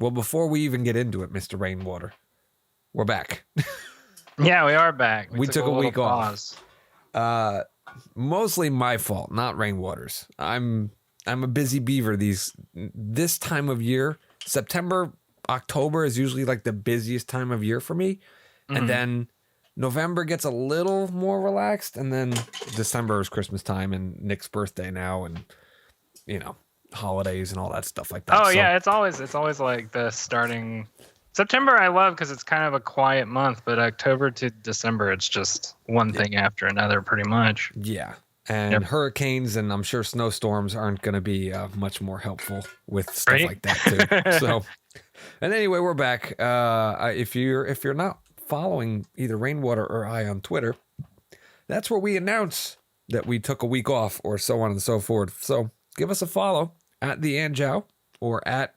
Well, before we even get into it, Mr. Rainwater, we're back. Yeah, we are back. We took a week pause. off. Mostly my fault, not Rainwater's. I'm a busy beaver this time of year. September, October is usually like the busiest time of year for me. And then November gets a little more relaxed, and then December is Christmas time and Nick's birthday now, and holidays and all that stuff like that. Oh, yeah, it's always like the starting September. I love because it's kind of a quiet month, but October to December, it's just one thing after another, pretty much. Yeah, and hurricanes and I'm sure snowstorms aren't going to be much more helpful with stuff like that too. So, and anyway, we're back. If you're not following either Rainwater or I on Twitter, that's where we announce that we took a week off or so on and so forth. So give us a follow at the Anjow or at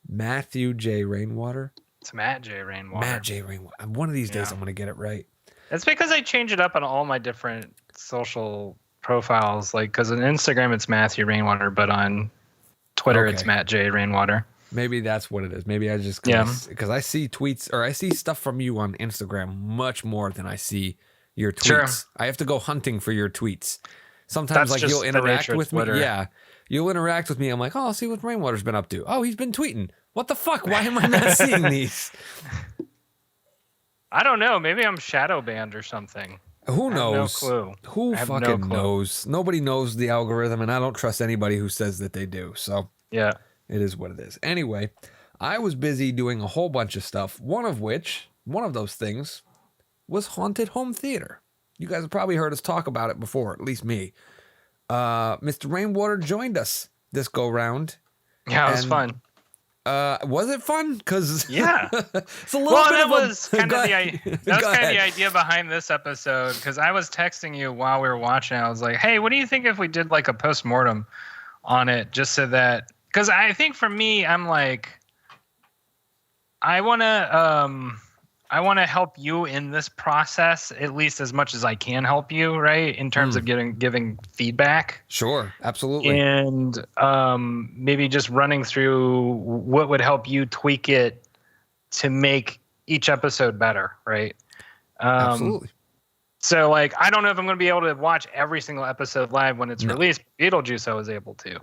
Matthew J. Rainwater. It's Matt J. Rainwater. Matt J. Rainwater. One of these days I'm going to get it right. It's because I change it up on all my different social profiles. Like, because on Instagram it's Matthew Rainwater, but on Twitter it's Matt J. Rainwater. Maybe that's what it is. Maybe I just because I see tweets or I see stuff from you on Instagram much more than I see your tweets. Sure. I have to go hunting for your tweets. Sometimes like you'll interact with me. Yeah. You'll interact with me. I'm like, oh, I'll see what Rainwater's been up to. Oh, he's been tweeting. What the fuck? Why am I not seeing these? I don't know. Maybe I'm shadow banned or something. Who knows? No clue. Who fucking knows? Nobody knows the algorithm, and I don't trust anybody who says that they do. So yeah. It is what it is. Anyway, I was busy doing a whole bunch of stuff, one of those things was Haunted Home Theater. You guys have probably heard us talk about it before, at least me. Mr. Rainwater joined us this go-round. Yeah, it was fun. Was it fun? Because yeah, it's a little bit that of was kind of the idea behind this episode, because I was texting you while we were watching. I was like, hey, what do you think if we did like a post-mortem on it, just so that... Because I think for me, I'm like, I want to help you in this process, at least as much as I can help you, right? In terms of giving feedback. Sure, absolutely. And maybe just running through what would help you tweak it to make each episode better, right? Absolutely. So, like, I don't know if I'm going to be able to watch every single episode live when it's released. Beetlejuice, I was able to.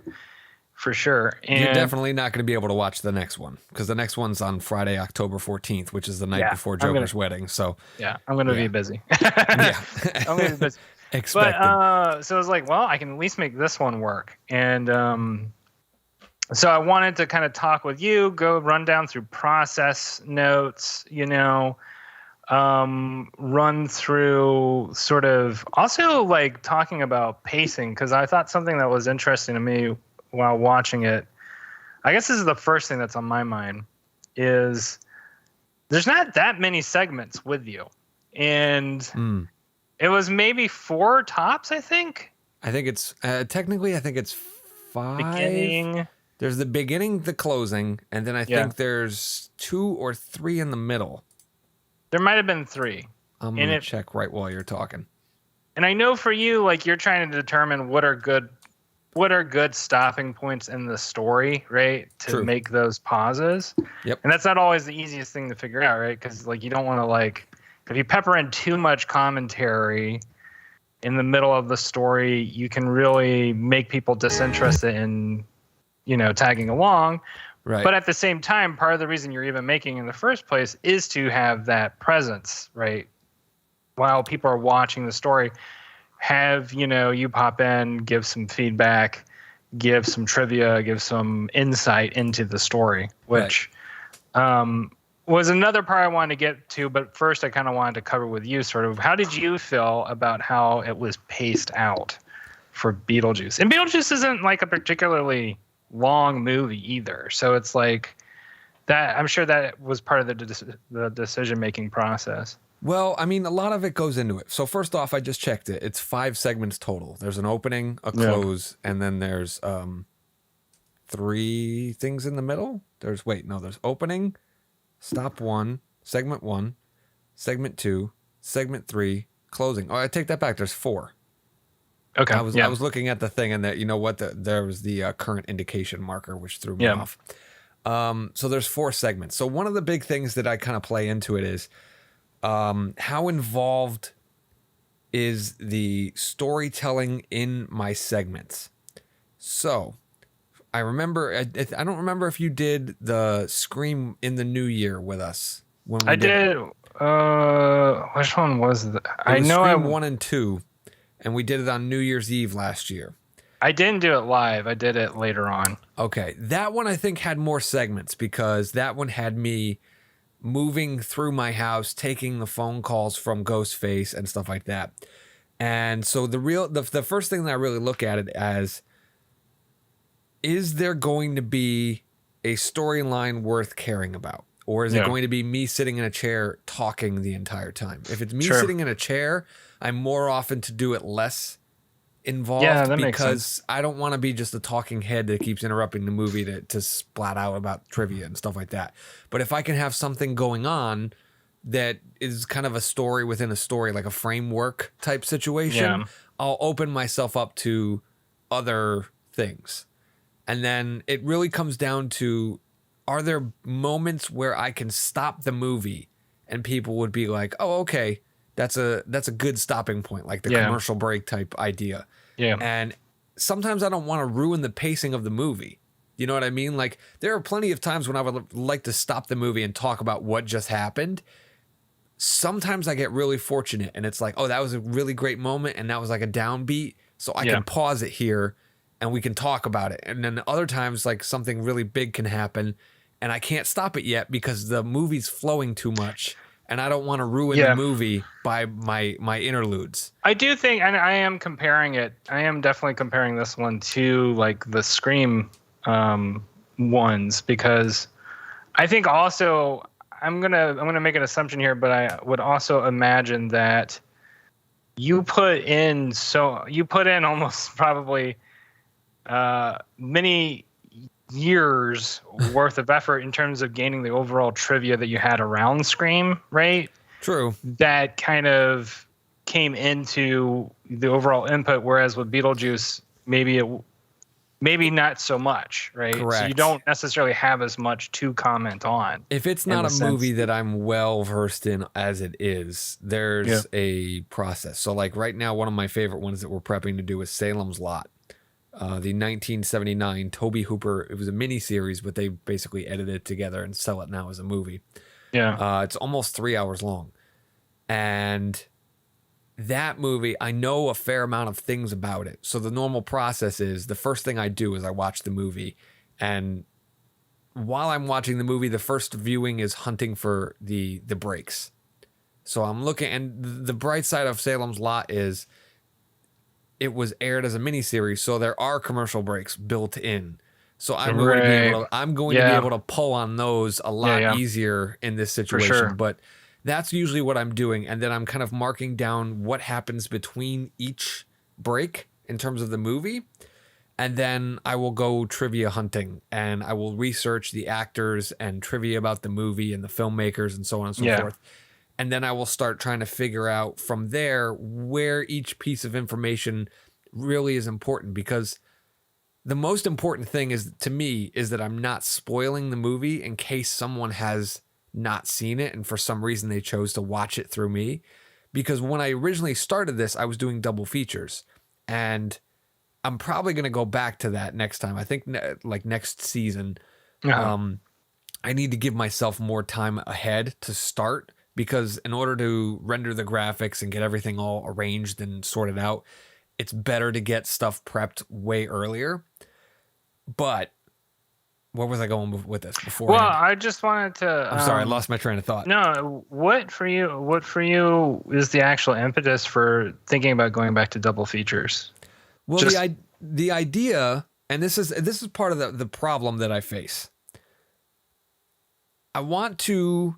For sure. And you're definitely not going to be able to watch the next one, because the next one's on Friday, October 14th, which is the night before Joker's wedding. So I'm going to be busy. Yeah. I'm going to be busy. Expected. But, so I was like, well, I can at least make this one work. And so I wanted to kind of talk with you, go run down through process notes, run through sort of also like talking about pacing, because I thought something that was interesting to me while watching it, I guess this is the first thing that's on my mind, is there's not that many segments with you. And it was maybe 4 tops, I think. I think it's, technically, I think it's 5. Beginning. There's the beginning, the closing, and then I think there's 2 or 3 in the middle. There might have been 3. I'm going to check right while you're talking. And I know for you, like, you're trying to determine what are good stopping points in the story, right? To make those pauses. Yep. And that's not always the easiest thing to figure out, right? Because like you don't want to like, if you pepper in too much commentary in the middle of the story, you can really make people disinterested in, tagging along. Right. But at the same time, part of the reason you're even making in the first place is to have that presence, right? While people are watching the story. Have, you pop in, give some feedback, give some trivia, give some insight into the story, which was another part I wanted to get to. But first, I kind of wanted to cover with you sort of, how did you feel about how it was paced out for Beetlejuice? And Beetlejuice isn't like a particularly long movie either. So it's like that. I'm sure that was part of the decision-making process. Well, I mean, a lot of it goes into it. So first off, I just checked it. It's 5 segments total. There's an opening, a close, and then there's 3 things in the middle. There's opening, stop 1, segment 1, segment 2, segment 3, closing. Oh, I take that back. There's 4. Okay. I was looking at the thing, and that there was the current indication marker, which threw me off. So there's 4 segments. So one of the big things that I kind of play into it is how involved is the storytelling in my segments. So I remember, I don't remember if you did the Scream in the New Year with us. When we I did. Which one was that? I know Scream 1 and 2, and we did it on New Year's Eve last year. I didn't do it live. I did it later on. Okay. That one I think had more segments because that one had me moving through my house, taking the phone calls from Ghostface and stuff like that. And so the first thing that I really look at it as, is there going to be a storyline worth caring about? Or is it going to be me sitting in a chair talking the entire time? If it's me sitting in a chair, I'm more often to do it less involved because I don't want to be just a talking head that keeps interrupting the movie to splat out about trivia and stuff like that. But if I can have something going on that is kind of a story within a story, like a framework type situation, I'll open myself up to other things. And then it really comes down to, are there moments where I can stop the movie and people would be like, oh, okay, that's a good stopping point, like the commercial break type idea. Yeah. And sometimes I don't want to ruin the pacing of the movie. You know what I mean? Like, there are plenty of times when I would like to stop the movie and talk about what just happened. Sometimes I get really fortunate and it's like, oh, that was a really great moment and that was like a downbeat, so I can pause it here and we can talk about it. And then other times, like, something really big can happen and I can't stop it yet because the movie's flowing too much and I don't want to ruin the movie by my interludes. I do think, and I am comparing it, I am definitely comparing this one to like the Scream ones, because I think also I'm gonna make an assumption here, but I would also imagine that you put in almost probably many years worth of effort in terms of gaining the overall trivia that you had around Scream, right? True. That kind of came into the overall input, whereas with Beetlejuice, maybe not so much, right? Correct. So you don't necessarily have as much to comment on. If it's not a movie that I'm well versed in as it is, there's a process. So like right now, one of my favorite ones that we're prepping to do is Salem's Lot. The 1979 Tobe Hooper, it was a mini series, but they basically edited it together and sell it now as a movie. Yeah. It's almost 3 hours long. And that movie, I know a fair amount of things about it. So the normal process is, the first thing I do is I watch the movie. And while I'm watching the movie, the first viewing is hunting for the breaks. So I'm looking, and the bright side of Salem's Lot is it was aired as a miniseries, so there are commercial breaks built in. So I'm going to be able to pull on those a lot easier in this situation. Sure. But that's usually what I'm doing. And then I'm kind of marking down what happens between each break in terms of the movie. And then I will go trivia hunting and I will research the actors and trivia about the movie and the filmmakers and so on and so forth. And then I will start trying to figure out from there where each piece of information really is important, because the most important thing is, to me, is that I'm not spoiling the movie in case someone has not seen it and for some reason they chose to watch it through me. Because when I originally started this, I was doing double features, and I'm probably going to go back to that next time. I think like next season, I need to give myself more time ahead to start, because in order to render the graphics and get everything all arranged and sorted out, it's better to get stuff prepped way earlier. But where was I going with this before? Well, I just wanted to. I'm sorry, I lost my train of thought. No, what for you is the actual impetus for thinking about going back to double features? Well, the idea, and this is part of the problem that I face. I want to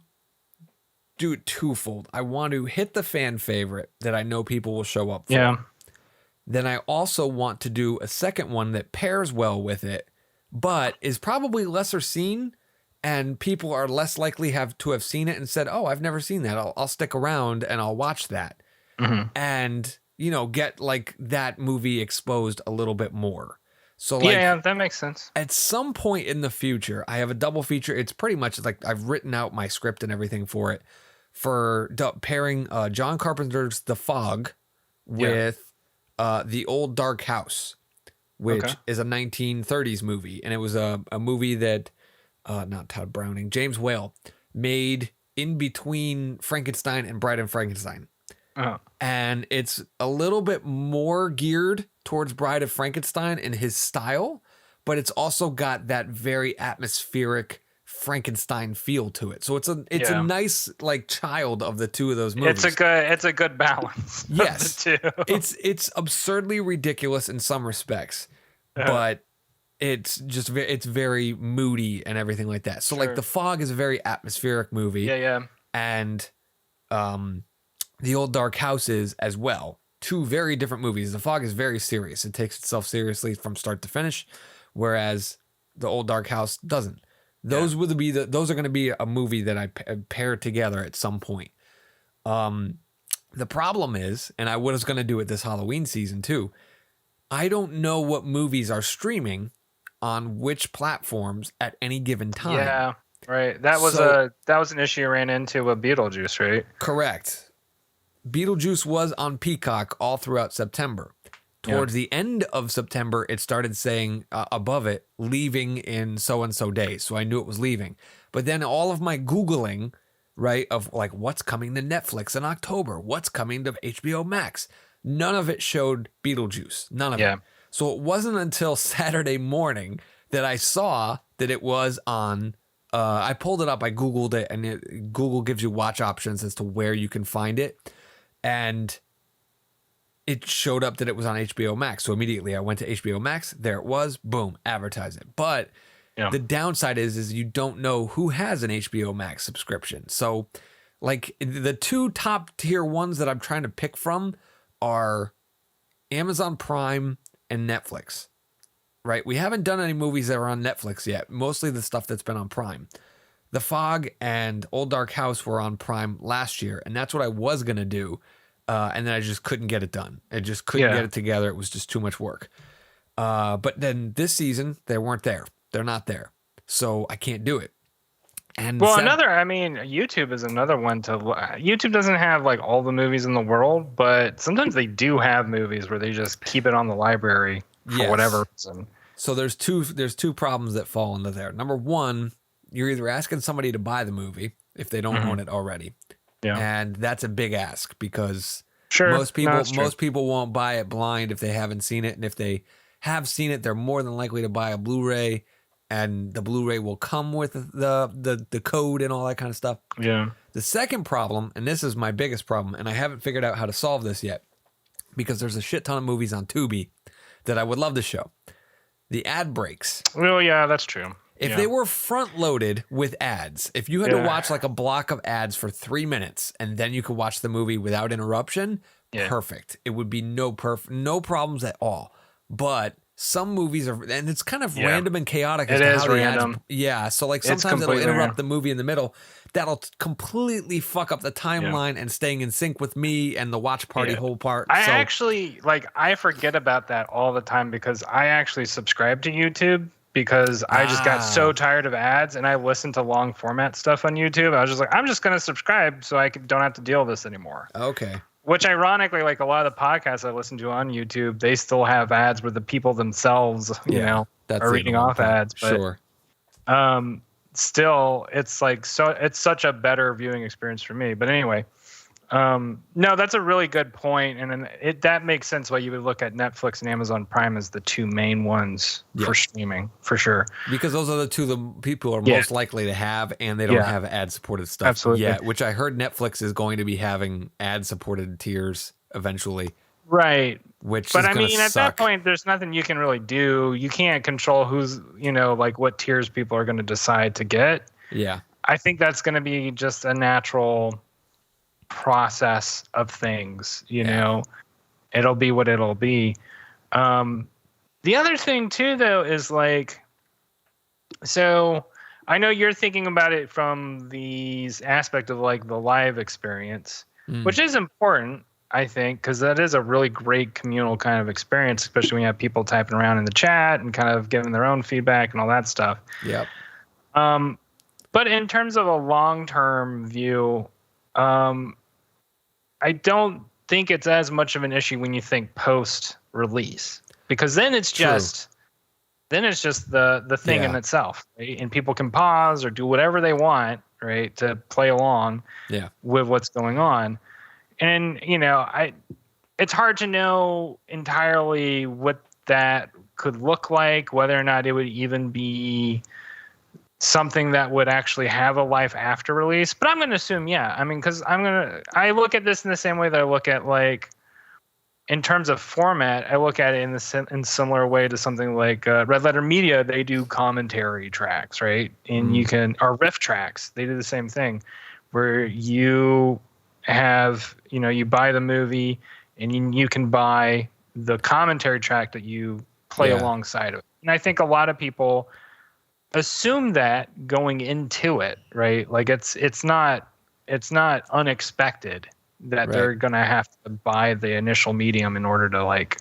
do it twofold. I want to hit the fan favorite that I know people will show up for. Yeah. Then I also want to do a second one that pairs well with it, but is probably lesser seen, and people are less likely to have seen it and said, oh, I've never seen that. I'll stick around and I'll watch that. Mm-hmm. And, get like that movie exposed a little bit more. So like, yeah, that makes sense. At some point in the future, I have a double feature. It's pretty much like I've written out my script and everything for it, for pairing John Carpenter's The Fog with The Old Dark House, which is a 1930s movie. And it was a movie that, not Todd Browning, James Whale made in between Frankenstein and Bride of Frankenstein. And it's a little bit more geared towards Bride of Frankenstein in his style, but it's also got that very atmospheric Frankenstein feel to it. So it's a nice like child of the two of those movies. It's a good balance. Yes. Of the two. It's absurdly ridiculous in some respects, but it's very moody and everything like that. So like The Fog is a very atmospheric movie. Yeah. And The Old Dark House is as well. Two very different movies. The Fog is very serious. It takes itself seriously from start to finish, whereas The Old Dark House doesn't. Those are going to be a movie that I pair together at some point. The problem is, and I was going to do it this Halloween season too, I don't know what movies are streaming on which platforms at any given time. Yeah, right. That was an issue you ran into with Beetlejuice, right? Correct. Beetlejuice was on Peacock all throughout September. Towards the end of September, it started saying above it, leaving in so-and-so days. So I knew it was leaving. But then all of my Googling, right, of like what's coming to Netflix in October, what's coming to HBO Max, none of it showed Beetlejuice. None of it. So it wasn't until Saturday morning that I saw that it was on. I pulled it up, I Googled it, and Google gives you watch options as to where you can find it. And it showed up that it was on HBO Max. So immediately I went to HBO Max. There it was. Boom. Advertise it. But the downside is you don't know who has an HBO Max subscription. So like the two top tier ones that I'm trying to pick from are Amazon Prime and Netflix. Right? We haven't done any movies that are on Netflix yet. Mostly the stuff that's been on Prime. The Fog and Old Dark House were on Prime last year. And that's what I was going to do. And then I just couldn't get it done. I just couldn't get it together. It was just too much work. But then this season, they weren't there. They're not there. So I can't do it. And YouTube is another one to... YouTube doesn't have like all the movies in the world, but sometimes they do have movies where they just keep it on the library for whatever reason. So there's two problems that fall into there. Number one, you're either asking somebody to buy the movie if they don't own it already. Yeah. And that's a big ask because most people won't buy it blind if they haven't seen it. And if they have seen it, they're more than likely to buy a Blu-ray, and the Blu-ray will come with the code and all that kind of stuff. Yeah. The second problem, and this is my biggest problem, and I haven't figured out how to solve this yet, because there's a shit ton of movies on Tubi that I would love to show. The ad breaks. Well, yeah, that's true. If they were front loaded with ads, if you had to watch like a block of ads for 3 minutes and then you could watch the movie without interruption, perfect. It would be no problems at all. But some movies are, and it's kind of random and chaotic. It is random. So like sometimes it'll interrupt the movie in the middle. That'll completely fuck up the timeline and staying in sync with me and the watch party whole part. I forget about that all the time because I actually subscribe to YouTube. Because I just got so tired of ads, and I listened to long format stuff on YouTube. I was just like, I'm just going to subscribe so I don't have to deal with this anymore. Okay. Which ironically, like a lot of the podcasts I listen to on YouTube, they still have ads where the people themselves, are reading off ads. But, still, it's like it's such a better viewing experience for me. But anyway. No, that's a really good point, and then that makes sense why you would look at Netflix and Amazon Prime as the two main ones for streaming, for sure. Because those are the two the people are most likely to have, and they don't have ad-supported stuff yet, which I heard Netflix is going to be having ad-supported tiers eventually. Right. But I mean, at that point, there's nothing you can really do. You can't control who's, like what tiers people are going to decide to get. Yeah. I think that's going to be just a natural process of things, it'll be what it'll be. The other thing too, though, is like, so I know you're thinking about it from the aspect of like the live experience, which is important. I think, because that is a really great communal kind of experience, especially when you have people typing around in the chat and kind of giving their own feedback and all that stuff. Yep. But in terms of a long-term view, I don't think it's as much of an issue when you think post-release, because then it's just the thing in itself, right? And people can pause or do whatever they want, right, to play along with what's going on. And it's hard to know entirely what that could look like, whether or not it would even be something that would actually have a life after release. But I'm going to assume, I mean, because I look at this in the same way that I look at, like, in terms of format, I look at it in similar way to something like Red Letter Media. They do commentary tracks, right? And or riff tracks. They do the same thing, where you have, you buy the movie and you can buy the commentary track that you play alongside of it. And I think a lot of people assume that going into it, right? Like it's not unexpected that they're going to have to buy the initial medium in order to, like,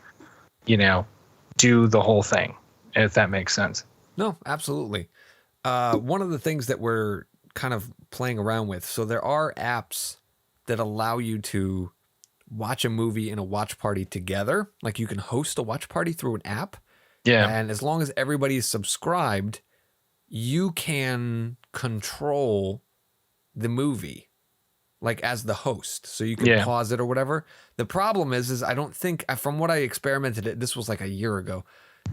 do the whole thing, if that makes sense. No, absolutely. One of the things that we're kind of playing around with, so there are apps that allow you to watch a movie in a watch party together. Like, you can host a watch party through an app. Yeah. And as long as everybody's subscribed, you can control the movie, like, as the host. So you can pause it or whatever. The problem is I don't think, from what I experimented, this was like a year ago,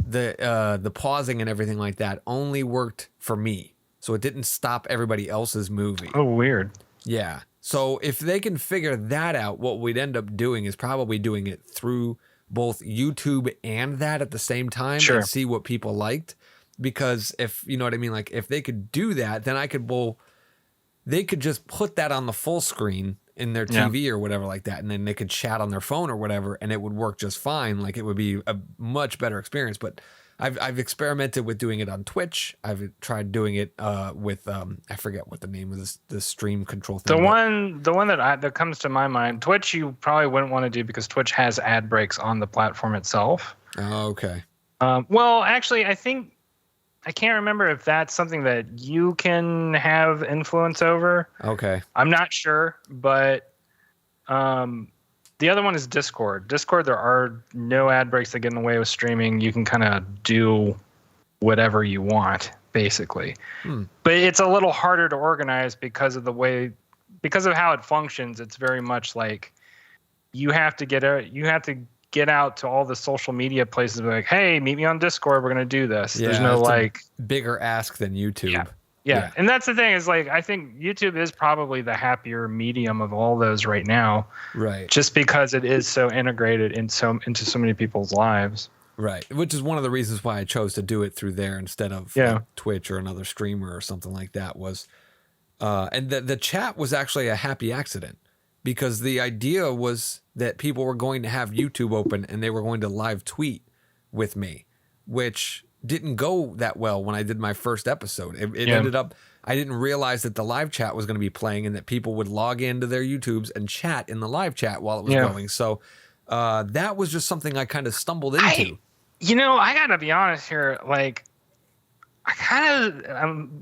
the pausing and everything like that only worked for me. So it didn't stop everybody else's movie. Oh, weird. Yeah. So if they can figure that out, what we'd end up doing is probably doing it through both YouTube and that at the same time and see what people liked. Because if, you know what I mean, like, if they could do that, then they could just put that on the full screen in their TV or whatever like that, and then they could chat on their phone or whatever, and it would work just fine. Like, it would be a much better experience. But I've experimented with doing it on Twitch. I've tried doing it with I forget what the name of the stream control thing. The one that comes to my mind, Twitch, you probably wouldn't want to do because Twitch has ad breaks on the platform itself. Oh, okay. Well, actually, I can't remember if that's something that you can have influence over. Okay. I'm not sure, but the other one is Discord. Discord, there are no ad breaks that get in the way with streaming. You can kind of do whatever you want, basically. But it's a little harder to organize because of how it functions. It's very much like you have to get out to all the social media places and be like, hey, meet me on Discord. We're going to do this. Yeah, there's no, like, bigger ask than YouTube. Yeah. And that's the thing is, like, I think YouTube is probably the happier medium of all those right now. Right. Just because it is so integrated into so many people's lives. Right. Which is one of the reasons why I chose to do it through there instead of like, Twitch or another streamer or something like that was, and the chat was actually a happy accident, because the idea was that people were going to have YouTube open and they were going to live tweet with me, which didn't go that well when I did my first episode. It ended up, I didn't realize that the live chat was going to be playing and that people would log into their YouTubes and chat in the live chat while it was going. So that was just something I kind of stumbled into. I got to be honest here. Like,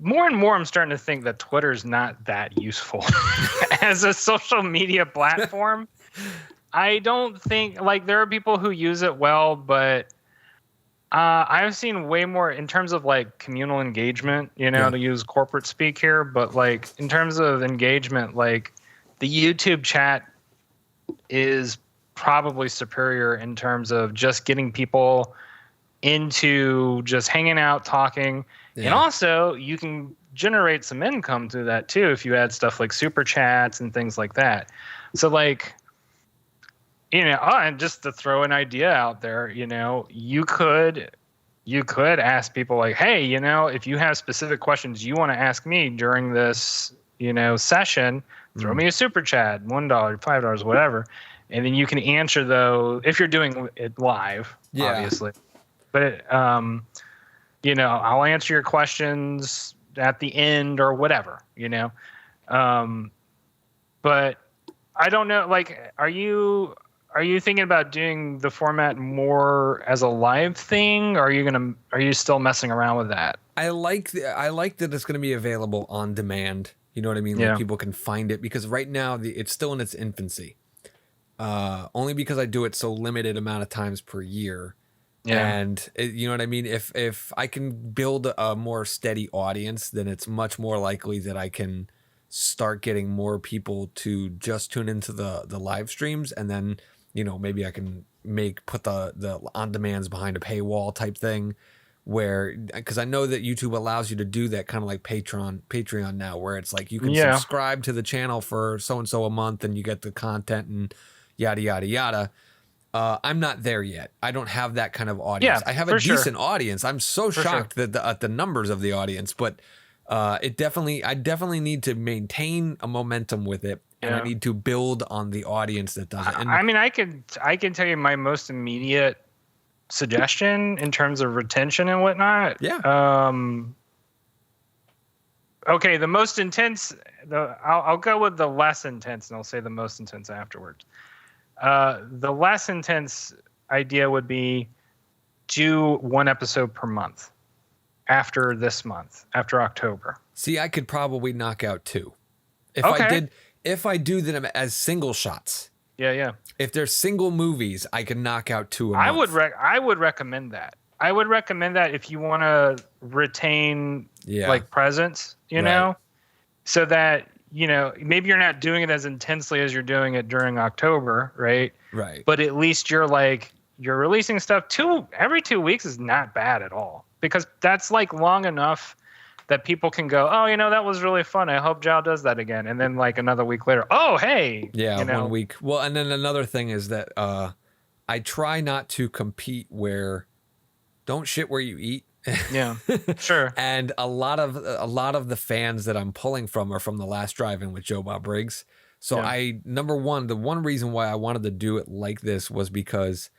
more and more I'm starting to think that Twitter's not that useful as a social media platform. I don't think, like, there are people who use it well, but I've seen way more in terms of, like, communal engagement, to use corporate speak here. But, like, in terms of engagement, like, the YouTube chat is probably superior in terms of just getting people into just hanging out, talking. And also you can generate some income through that too if you add stuff like super chats and things like that. So, like, and just to throw an idea out there, you could ask people like, hey, if you have specific questions you want to ask me during this, session, throw me a super chat, $1, $5, whatever. And then you can answer those if you're doing it live, obviously. But, I'll answer your questions at the end or whatever, But I don't know. Like, are you thinking about doing the format more as a live thing? Or are you still messing around with that? I like that it's going to be available on demand. You know what I mean? Yeah. Like people can find it, because right now it's still in its infancy. Only because I do it so limited amount of times per year. Yeah. And you know what I mean? If I can build a more steady audience, then it's much more likely that I can start getting more people to just tune into the live streams, and then, you know, maybe I can put the on demands behind a paywall type thing, where, because I know that YouTube allows you to do that, kind of like Patreon now, where it's like you can subscribe to the channel for so and so a month and you get the content and yada yada yada. I'm not there yet. I don't have that kind of audience. Yeah, I have a decent audience. I'm so shocked that at the numbers of the audience, but I definitely need to maintain a momentum with it, and I need to build on the audience that does it. And I mean, I can tell you my most immediate suggestion in terms of retention and whatnot. Yeah. Okay, the most intense. I'll go with the less intense, and I'll say the most intense afterwards. The less intense idea would be do one episode per month after this month, after October. See, I could probably knock out 2. If I do them as single shots. Yeah. If they're single movies, I can knock out 2 a month. I would recommend that. I would recommend that if you want to retain like presence, you know, so that, you know, maybe you're not doing it as intensely as you're doing it during October, right? Right. But at least you're releasing stuff every 2 weeks is not bad at all, because that's like long enough that people can go, oh, you know, that was really fun. I hope Zhao does that again. And then like another week later, oh, hey. Yeah, 1 week. Well, and then another thing is that I try not to compete don't shit where you eat. Yeah, sure. And a lot of the fans that I'm pulling from are from the last drive-in with Joe Bob Briggs. So number one, the one reason why I wanted to do it like this was because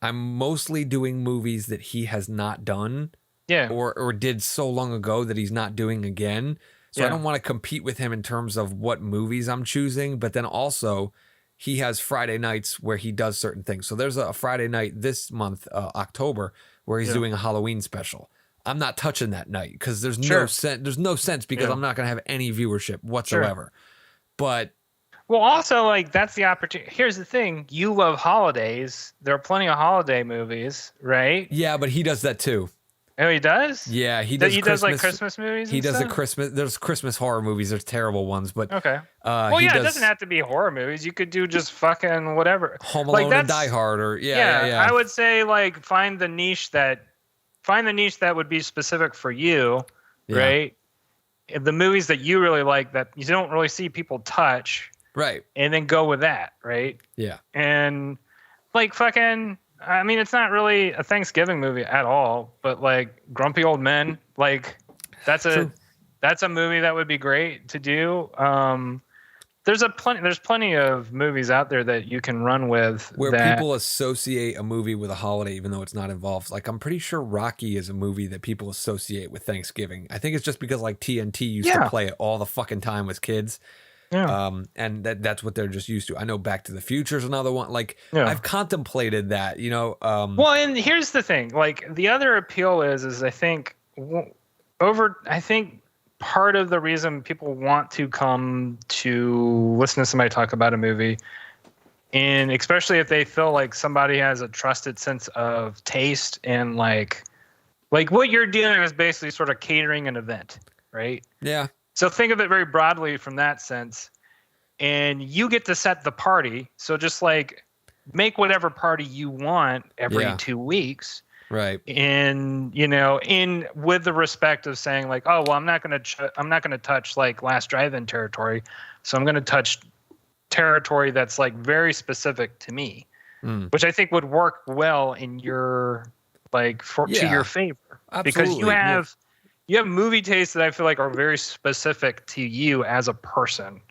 I'm mostly doing movies that he has not done. Yeah. Or did so long ago that he's not doing again. So I don't want to compete with him in terms of what movies I'm choosing, but then also he has Friday nights where he does certain things. So there's a Friday night this month, October, where he's doing a Halloween special. I'm not touching that night because there's no sense. There's no sense because I'm not going to have any viewership whatsoever. But well, also like that's the opportunity. Here's the thing: you love holidays. There are plenty of holiday movies, right? Yeah, but he does that too. Oh, he does? Yeah, he does. He does like Christmas movies. He does the Christmas. There's Christmas horror movies. There's terrible ones, but okay. Well, yeah, it doesn't have to be horror movies. You could do just fucking whatever. Home Alone and Die Hard, or yeah. I would say like find the niche that would be specific for you, right? The movies that you really like that you don't really see people touch, right? And then go with that, right? Yeah. And like fucking. I mean, it's not really a Thanksgiving movie at all, but like Grumpy Old Men, like that's a movie that would be great to do. There's plenty of movies out there that you can run with where people associate a movie with a holiday, even though it's not involved. Like I'm pretty sure Rocky is a movie that people associate with Thanksgiving. I think it's just because like TNT used to play it all the fucking time as kids. Yeah. And that's what they're just used to. I know Back to the Future is another one. Like I've contemplated that, you know. Well, and here's the thing. Like the other appeal is I think part of the reason people want to come to listen to somebody talk about a movie, and especially if they feel like somebody has a trusted sense of taste and like what you're doing is basically sort of catering an event, right? Yeah. So think of it very broadly from that sense, and you get to set the party. So just like make whatever party you want every 2 weeks, right? And you know, with the respect of saying like, oh well, I'm not gonna touch like Last Drive-In territory, so I'm gonna touch territory that's like very specific to me, which I think would work well in your to your favor. Absolutely. Because you have movie tastes that I feel like are very specific to you as a person.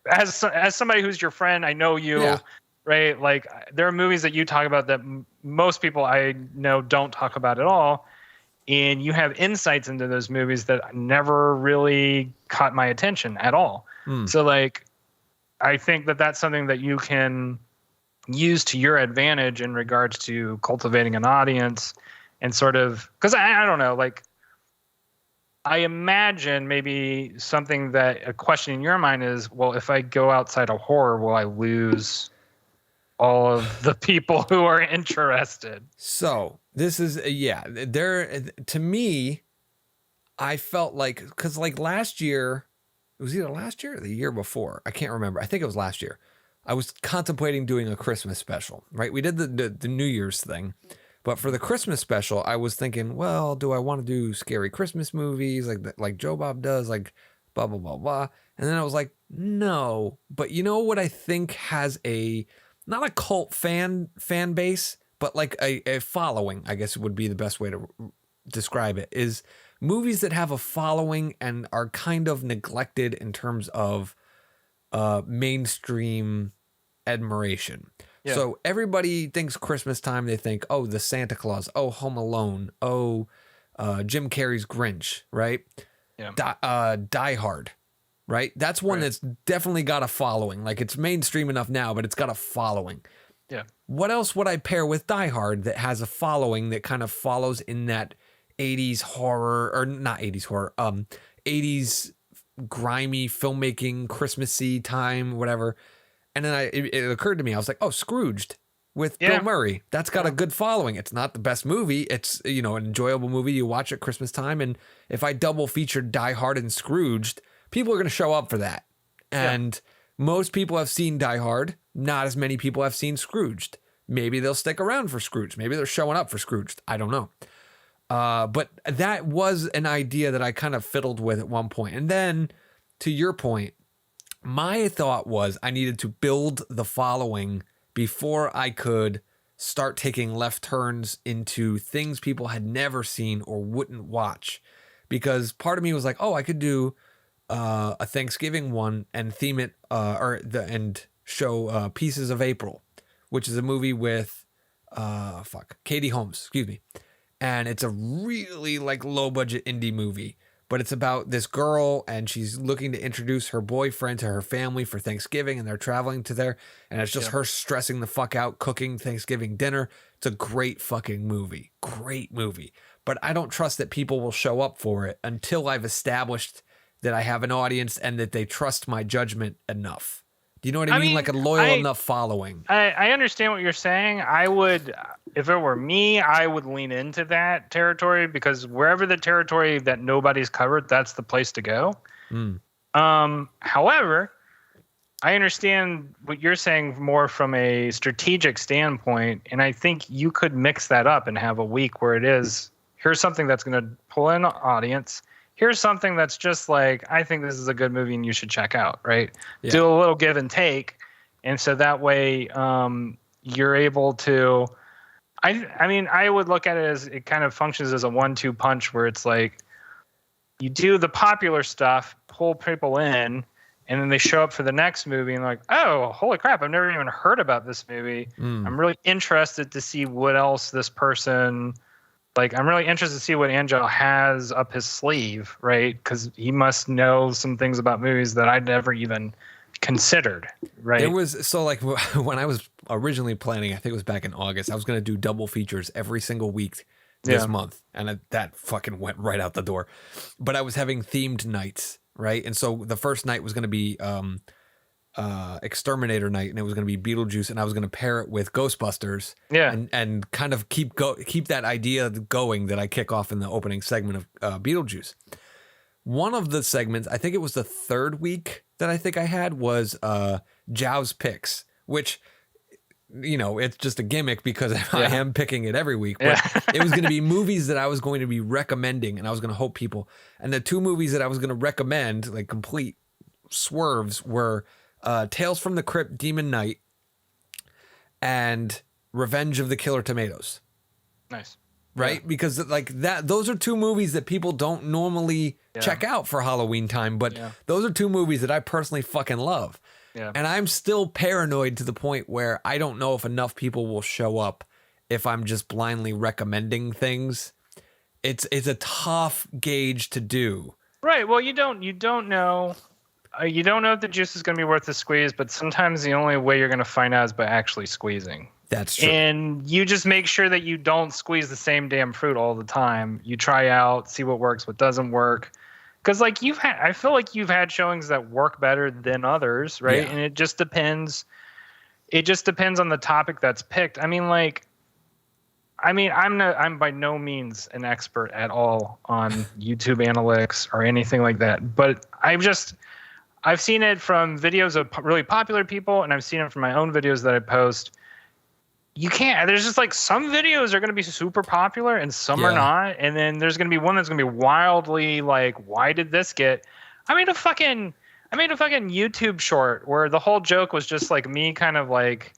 As somebody who's your friend, I know you, right? Like there are movies that you talk about that most people I know don't talk about at all. And you have insights into those movies that never really caught my attention at all. So like, I think that that's something that you can use to your advantage in regards to cultivating an audience and sort of, because I don't know, like, I imagine maybe something that a question in your mind is, well, if I go outside of horror, will I lose all of the people who are interested? So this is, there, to me, I felt like, because like last year, it was either last year or the year before. I can't remember. I think it was last year. I was contemplating doing a Christmas special, right? We did the New Year's thing. But for the Christmas special, I was thinking, well, do I want to do scary Christmas movies like Joe Bob does, like blah, blah, blah, blah. And then I was like, no. But you know what I think has not a cult fan base, but like a following, I guess would be the best way to describe it, is movies that have a following and are kind of neglected in terms of mainstream admiration. Yeah. So everybody thinks Christmas time, they think, oh, the Santa Claus, oh, Home Alone, oh, Jim Carrey's Grinch, right? Yeah. Die Hard, right? That's one that's definitely got a following. Like, it's mainstream enough now, but it's got a following. Yeah. What else would I pair with Die Hard that has a following that kind of follows in that 80s horror, or not 80s horror, 80s grimy filmmaking, Christmassy time, whatever. And then it occurred to me, I was like, oh, Scrooged with Bill Murray. That's got a good following. It's not the best movie. It's, an enjoyable movie you watch at Christmas time. And if I double featured Die Hard and Scrooged, people are going to show up for that. And most people have seen Die Hard. Not as many people have seen Scrooged. Maybe they'll stick around for Scrooged. Maybe they're showing up for Scrooged. I don't know. But that was an idea that I kind of fiddled with at one point. And then, to your point, my thought was I needed to build the following before I could start taking left turns into things people had never seen or wouldn't watch. Because part of me was like, oh, I could do a Thanksgiving one and theme it and show Pieces of April, which is a movie with Katie Holmes, excuse me. And it's a really like low budget indie movie. But it's about this girl, and she's looking to introduce her boyfriend to her family for Thanksgiving, and they're traveling to there, and it's just her stressing the fuck out, cooking Thanksgiving dinner. It's a great fucking movie. Great movie. But I don't trust that people will show up for it until I've established that I have an audience and that they trust my judgment enough. Do you know what I mean? Like a loyal enough following. I understand what you're saying. I would, if it were me, I would lean into that territory, because wherever the territory that nobody's covered, that's the place to go. However, I understand what you're saying more from a strategic standpoint, and I think you could mix that up and have a week where it is, here's something that's going to pull in an audience. Here's something that's just like, I think this is a good movie and you should check out, right? Yeah. Do a little give and take. And so that way you're able to, I mean, I would look at it as it kind of functions as a 1-2 punch, where it's like you do the popular stuff, pull people in, and then they show up for the next movie and like, oh, holy crap, I've never even heard about this movie. I'm really interested to see what else this person... Like, I'm really interested to see what Angel has up his sleeve, right? Because he must know some things about movies that I'd never even considered, right? It was, so like when I was originally planning, I think it was back in August, I was going to do double features every single week this month. And that fucking went right out the door. But I was having themed nights, right? And so the first night was going to be Exterminator night, and it was going to be Beetlejuice, and I was going to pair it with Ghostbusters, and kind of keep that idea going that I kick off in the opening segment of Beetlejuice. One of the segments, I think it was the third week that I think I had, was Jow's Picks, which, it's just a gimmick because I am picking it every week, but it was going to be movies that I was going to be recommending, and I was going to hope people, and the two movies that I was going to recommend, like complete swerves, were Tales from the Crypt, Demon Knight, and Revenge of the Killer Tomatoes. Nice. Right? Yeah. Because like those are two movies that people don't normally check out for Halloween time, but those are two movies that I personally fucking love. Yeah. And I'm still paranoid to the point where I don't know if enough people will show up if I'm just blindly recommending things. It's a tough gauge to do. Right. Well, you don't know. You don't know if the juice is going to be worth the squeeze, but sometimes the only way you're going to find out is by actually squeezing. That's true. And you just make sure that you don't squeeze the same damn fruit all the time. You try out, see what works, what doesn't work. Because like I feel like you've had showings that work better than others, right? Yeah. And it just depends. It just depends on the topic that's picked. I'm by no means an expert at all on YouTube analytics or anything like that. But I've seen it from videos of really popular people, and I've seen it from my own videos that I post. There's just like some videos are going to be super popular and some are not. And then there's going to be one that's going to be wildly like, why did this get? I made a fucking YouTube short where the whole joke was just like me kind of like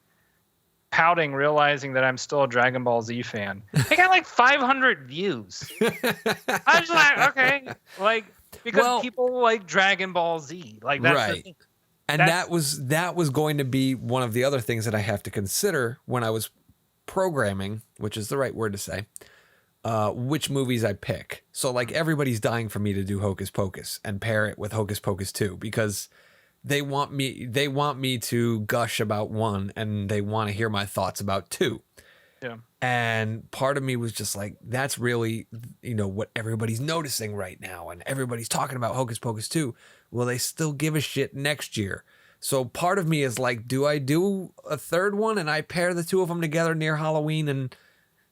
pouting, realizing that I'm still a Dragon Ball Z fan. I got like 500 views. I was like, okay, like because people like Dragon Ball Z, like that's right. the thing. And that was going to be one of the other things that I have to consider when I was programming, which is the right word to say, which movies I pick. So like everybody's dying for me to do Hocus Pocus and pair it with Hocus Pocus 2 because they want me to gush about 1 and they want to hear my thoughts about 2. Yeah. And part of me was just like, that's really, what everybody's noticing right now. And everybody's talking about Hocus Pocus 2. Will they still give a shit next year? So part of me is like, do I do a third one and I pair the two of them together near Halloween and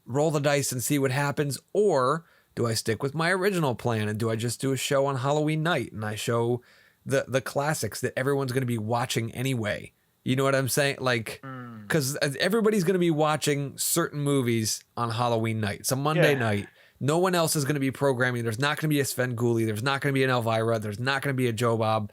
roll the dice and see what happens? Or do I stick with my original plan and do I just do a show on Halloween night and I show the classics that everyone's going to be watching anyway? You know what I'm saying? Like, because everybody's going to be watching certain movies on Halloween night. It's a Monday night. No one else is going to be programming. There's not going to be a Sven Gulli. There's not going to be an Elvira. There's not going to be a Joe Bob.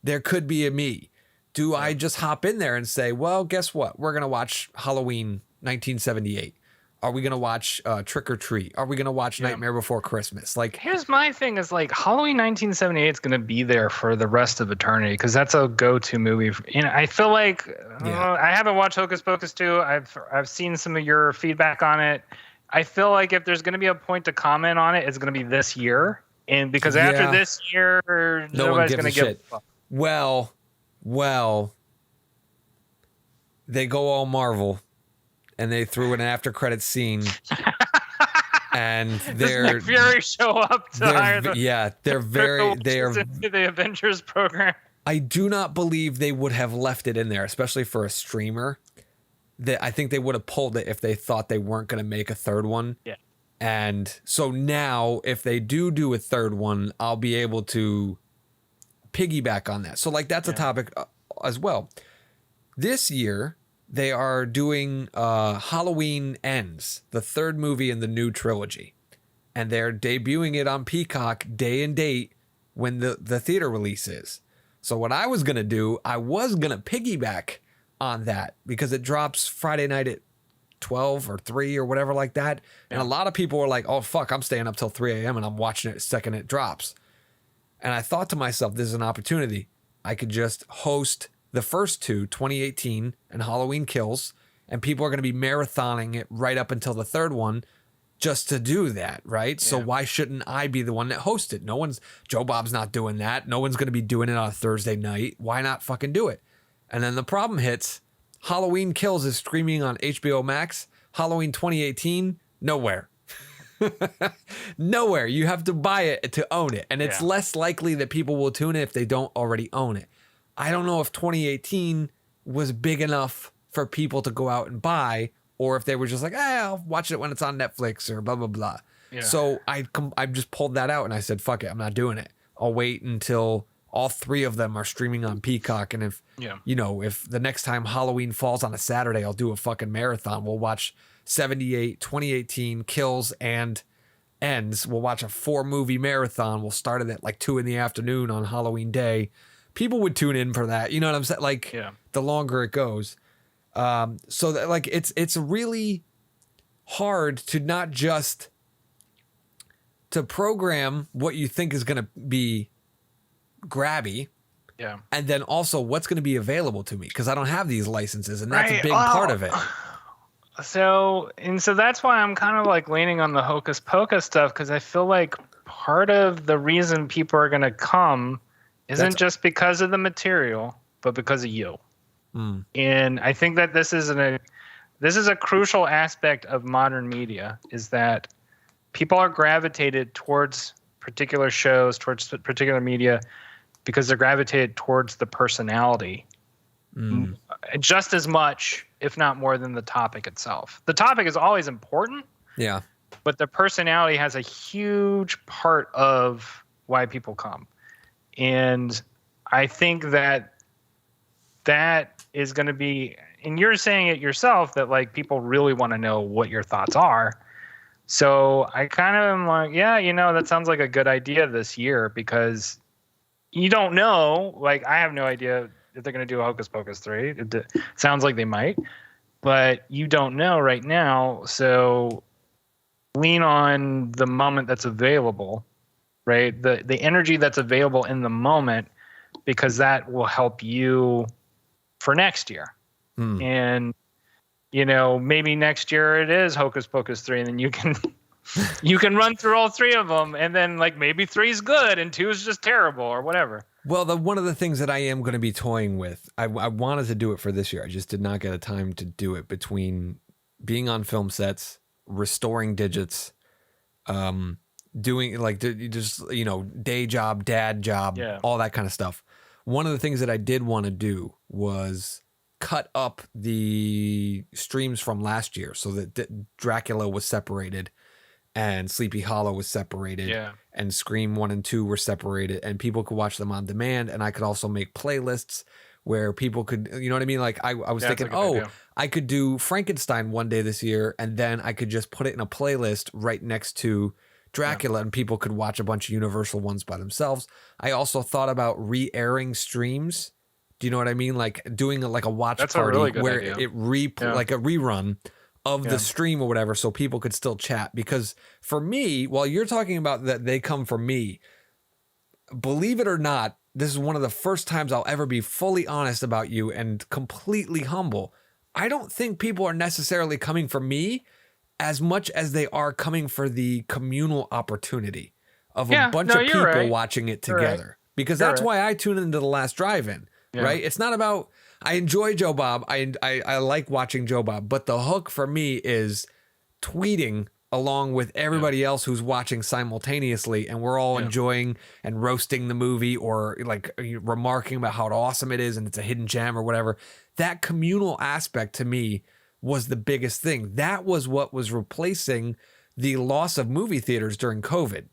There could be a me. Do I just hop in there and say, well, guess what? We're going to watch Halloween 1978. Are we going to watch Trick or Treat? Are we going to watch Nightmare Before Christmas? Like, here's my thing is like Halloween 1978 is going to be there for the rest of eternity because that's a go-to movie. I feel like I haven't watched Hocus Pocus 2. I've seen some of your feedback on it. I feel like if there's going to be a point to comment on it, it's going to be this year. And because after this year, nobody's going to give a fuck. Well, they go all Marvel and they threw an after credit scene and they're Nick Fury show up to hire the they are into the Avengers program. I do not believe they would have left it in there, especially for a streamer. I think they would have pulled it if they thought they weren't going to make a third one. Yeah. And so now if they do a third one, I'll be able to piggyback on that. So like that's a topic as well. This year they are doing Halloween Ends, the third movie in the new trilogy. And they're debuting it on Peacock day and date when the theater release is. So what I was going to do, I was going to piggyback on that because it drops Friday night at 12 or 3 or whatever like that. And a lot of people were like, oh, fuck, I'm staying up till 3 a.m. and I'm watching it the second it drops. And I thought to myself, this is an opportunity. I could just host the first two, 2018 and Halloween Kills, and people are going to be marathoning it right up until the third one just to do that, right? Yeah. So why shouldn't I be the one that hosts it? Joe Bob's not doing that. No one's going to be doing it on a Thursday night. Why not fucking do it? And then the problem hits. Halloween Kills is streaming on HBO Max. Halloween 2018, nowhere. Nowhere. You have to buy it to own it. And it's less likely that people will tune in if they don't already own it. I don't know if 2018 was big enough for people to go out and buy, or if they were just like, I'll watch it when it's on Netflix or blah, blah, blah. Yeah. So I just pulled that out and I said, fuck it, I'm not doing it. I'll wait until all 3 of them are streaming on Peacock. And if, if the next time Halloween falls on a Saturday, I'll do a fucking marathon. We'll watch 78, 2018, Kills, and Ends. We'll watch a 4-movie marathon. We'll start it at like 2 p.m. on Halloween day. People would tune in for that. You know what I'm saying? Like the longer it goes. So that like, it's really hard to not just to program what you think is going to be grabby. Yeah. And then also what's going to be available to me because I don't have these licenses, and that's a big part of it. So that's why I'm kind of like leaning on the Hocus Pocus stuff because I feel like part of the reason people are going to come isn't just because of the material, but because of you. And I think that this is a crucial aspect of modern media, is that people are gravitated towards particular shows, towards particular media, because they're gravitated towards the personality just as much, if not more, than the topic itself. The topic is always important. Yeah. But the personality has a huge part of why people come. And I think that is going to be, and you're saying it yourself, that like people really want to know what your thoughts are. So I kind of am like, yeah, that sounds like a good idea this year, because you don't know. Like, I have no idea if they're going to do a Hocus Pocus 3. It sounds like they might, but you don't know right now. So lean on the moment that's available, right? The energy that's available in the moment, because that will help you for next year. And maybe next year it is Hocus Pocus 3, and then you can run through all 3 of them, and then like maybe 3 is good and 2 is just terrible or whatever. Well, one of the things that I am going to be toying with, I wanted to do it for this year. I just did not get a time to do it, between being on film sets, restoring digits, doing like just, day job, dad job, all that kind of stuff. One of the things that I did want to do was cut up the streams from last year, so that Dracula was separated and Sleepy Hollow was separated, and Scream 1 and 2 were separated, and people could watch them on demand. And I could also make playlists where people could, you know what I mean? Like I was thinking, I could do Frankenstein one day this year, and then I could just put it in a playlist right next to Dracula, and people could watch a bunch of Universal ones by themselves. I also thought about re-airing streams. Do you know what I mean? Like doing a watch party where it like a rerun of the stream or whatever, so people could still chat. Because for me, while you're talking about that they come for me, believe it or not, this is one of the first times I'll ever be fully honest about you and completely humble. I don't think people are necessarily coming for me as much as they are coming for the communal opportunity of a bunch of people watching it together. Because that's why I tune into The Last Drive-In. Right? It's not about, I enjoy Joe Bob. I like watching Joe Bob, but the hook for me is tweeting along with everybody else who's watching simultaneously, and we're all enjoying and roasting the movie, or like remarking about how awesome it is and it's a hidden gem or whatever. That communal aspect to me was the biggest thing. That was what was replacing the loss of movie theaters during COVID.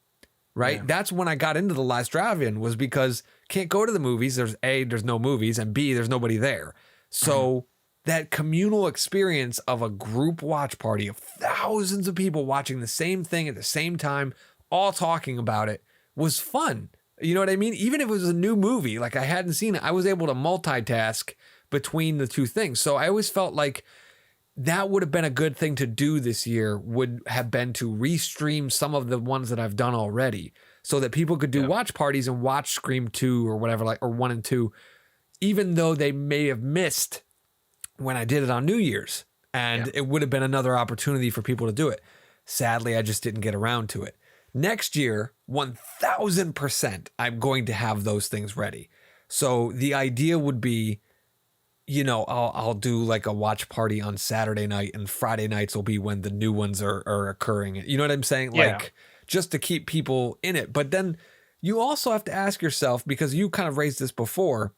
Right? Yeah. That's when I got into The Last Drive-In, was because can't go to the movies. There's no movies, and B, there's nobody there. So that communal experience of a group watch party of thousands of people watching the same thing at the same time, all talking about it, was fun. You know what I mean? Even if it was a new movie, like I hadn't seen it, I was able to multitask between the two things. So I always felt like that would have been a good thing to do this year, would have been to restream some of the ones that I've done already, so that people could do watch parties and watch Scream 2 or whatever, like, or 1 and 2, even though they may have missed when I did it on New Year's. And it would have been another opportunity for people to do it. Sadly, I just didn't get around to it. Next year, 1000%, I'm going to have those things ready. So the idea would be, I'll do like a watch party on Saturday night, and Friday nights will be when the new ones are occurring. You know what I'm saying? Yeah. Like, just to keep people in it. But then you also have to ask yourself, because you kind of raised this before,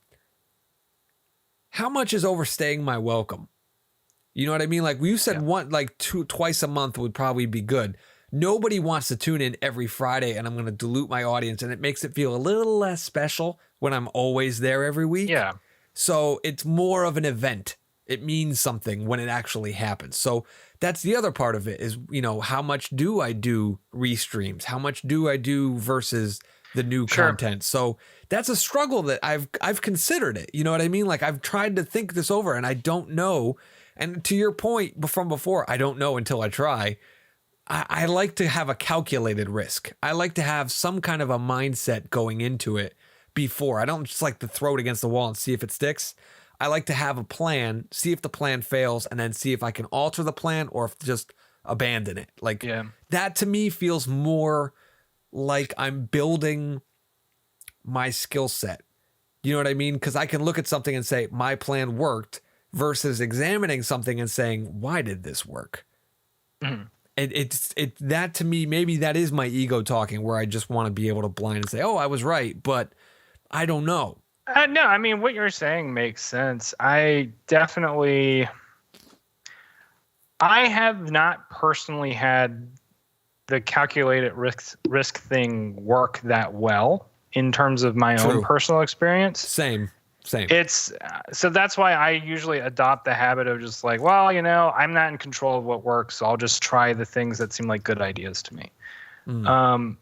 how much is overstaying my welcome? You know what I mean? Like you said, twice a month would probably be good. Nobody wants to tune in every Friday, and I'm going to dilute my audience, and it makes it feel a little less special when I'm always there every week. Yeah. So it's more of an event. It means something when it actually happens. So that's the other part of it is, how much do I do restreams? How much do I do versus the new content? So that's a struggle that I've considered it. You know what I mean? Like I've tried to think this over, and I don't know. And to your point from before, I don't know until I try. I like to have a calculated risk. I like to have some kind of a mindset going into it before. I don't just like to throw it against the wall and see if it sticks. I like to have a plan, see if the plan fails, and then see if I can alter the plan or if just abandon it. Like that to me feels more like I'm building my skill set You know what I mean? Because I can look at something and say, my plan worked versus examining something and saying, why did this work? Mm-hmm. It's that to me, maybe that is my ego talking where I just want to be able to blind and say, oh, I was right, but I don't know. No, I mean, what you're saying makes sense. I have not personally had the calculated risk thing work that well in terms of my own personal experience. Same. It's so that's why I usually adopt the habit of just like, well, I'm not in control of what works, so I'll just try the things that seem like good ideas to me. And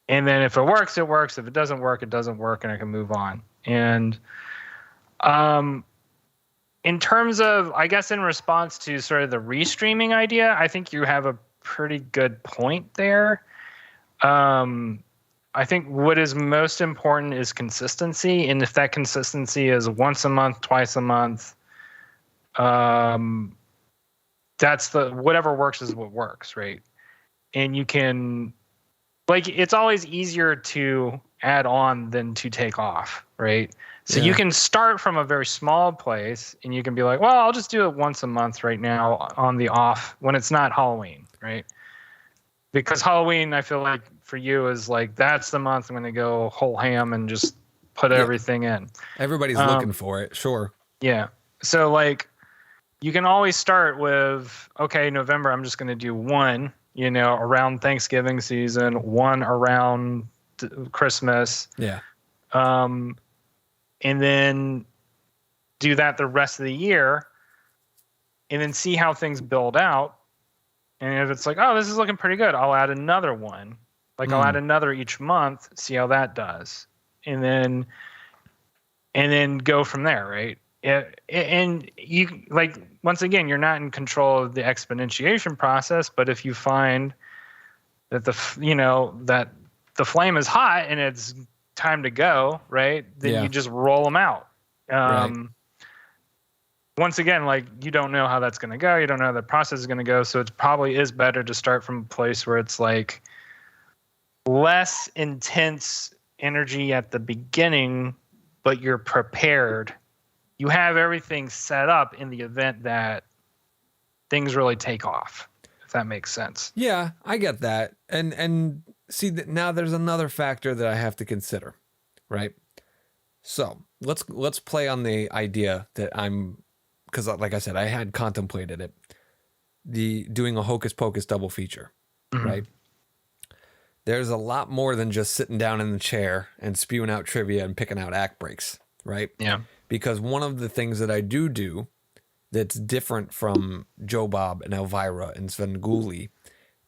then if it works, it works. If it doesn't work, it doesn't work, and I can move on. And in terms of, I guess, in response to sort of the restreaming idea, I think you have a pretty good point there. I think what is most important is consistency. And if that consistency is once a month, twice a month, that's whatever works is what works, right? And you can, like, it's always easier to add on than to take off, right? So you can start from a very small place and you can be like, well, I'll just do it once a month right now on the off when it's not Halloween, right? Because Halloween, I feel like for you is like, that's the month I'm going to go whole ham and just put everything in. Everybody's looking for it. Sure. Yeah. So like you can always start with, okay, November, I'm just going to do one, around Thanksgiving season, one around Christmas. Yeah. And then do that the rest of the year and then see how things build out. And if it's like, oh, this is looking pretty good, I'll add another one. Like I'll add another each month, see how that does. And then go from there, right? And you, like, once again, you're not in control of the exponentiation process, but if you find that that the flame is hot and it's time to go, right? Then you just roll them out. Right. Once again, like, you don't know how that's going to go. You don't know how the process is going to go. So it probably is better to start from a place where it's like less intense energy at the beginning, but you're prepared. You have everything set up in the event that things really take off, if that makes sense. Yeah, I get that. And see that now there's another factor that I have to consider, right? So let's play on the idea that because like I said, I had contemplated it, doing a Hocus Pocus double feature, right? There's a lot more than just sitting down in the chair and spewing out trivia and picking out act breaks, right? Yeah. Because one of the things that I do that's different from Joe Bob and Elvira and Sven Gulli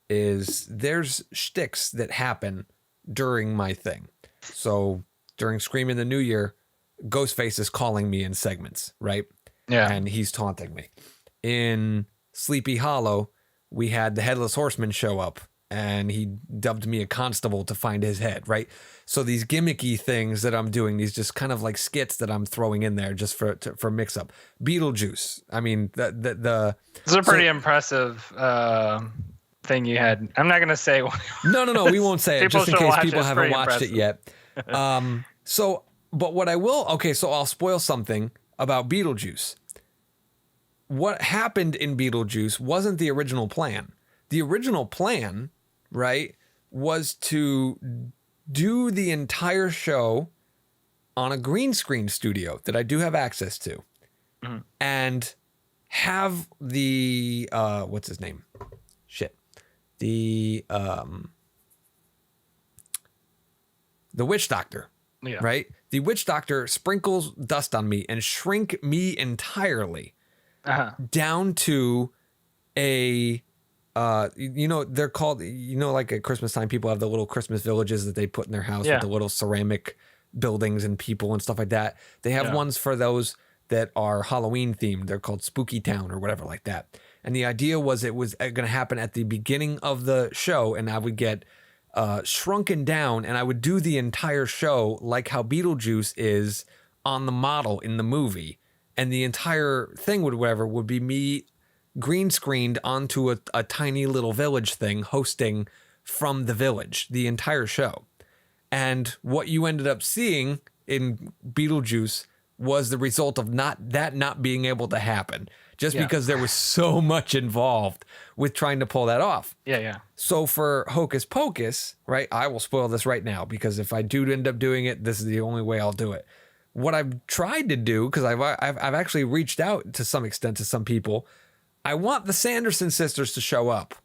is there's shticks that happen during my thing. So during Scream in the New Year, Ghostface is calling me in segments, right? Yeah. And he's taunting me. In Sleepy Hollow, we had the Headless Horseman show up and he dubbed me a constable to find his head, right? So these gimmicky things that I'm doing, these just kind of like skits that I'm throwing in there just for mix up. Beetlejuice. I mean, it's a pretty impressive thing you had. I'm not going to say. No, we won't say it just in case people haven't watched it yet. But what I will, so I'll spoil something about Beetlejuice. What happened in Beetlejuice wasn't the original plan. The original plan, right, was to do the entire show on a green screen studio that I do have access to, and have the what's his name? The witch doctor. Yeah. Right? The witch doctor sprinkles dust on me and shrink me entirely down to a, they're called, like at Christmas time, people have the little Christmas villages that they put in their house with the little ceramic buildings and people and stuff like that. They have ones for those that are Halloween themed. They're called Spooky Town or whatever like that. And the idea was it was going to happen at the beginning of the show, and I would get shrunken down, and I would do the entire show like how Beetlejuice is on the model in the movie, and the entire thing would be me green screened onto a tiny little village thing, hosting from the village the entire show. And what you ended up seeing in Beetlejuice was the result of not being able to happen, just because there was so much involved with trying to pull that off. Yeah. So for Hocus Pocus, right, I will spoil this right now, because if I do end up doing it, this is the only way I'll do it. What I've tried to do, because I've actually reached out to some extent to some people, I want the Sanderson sisters to show up.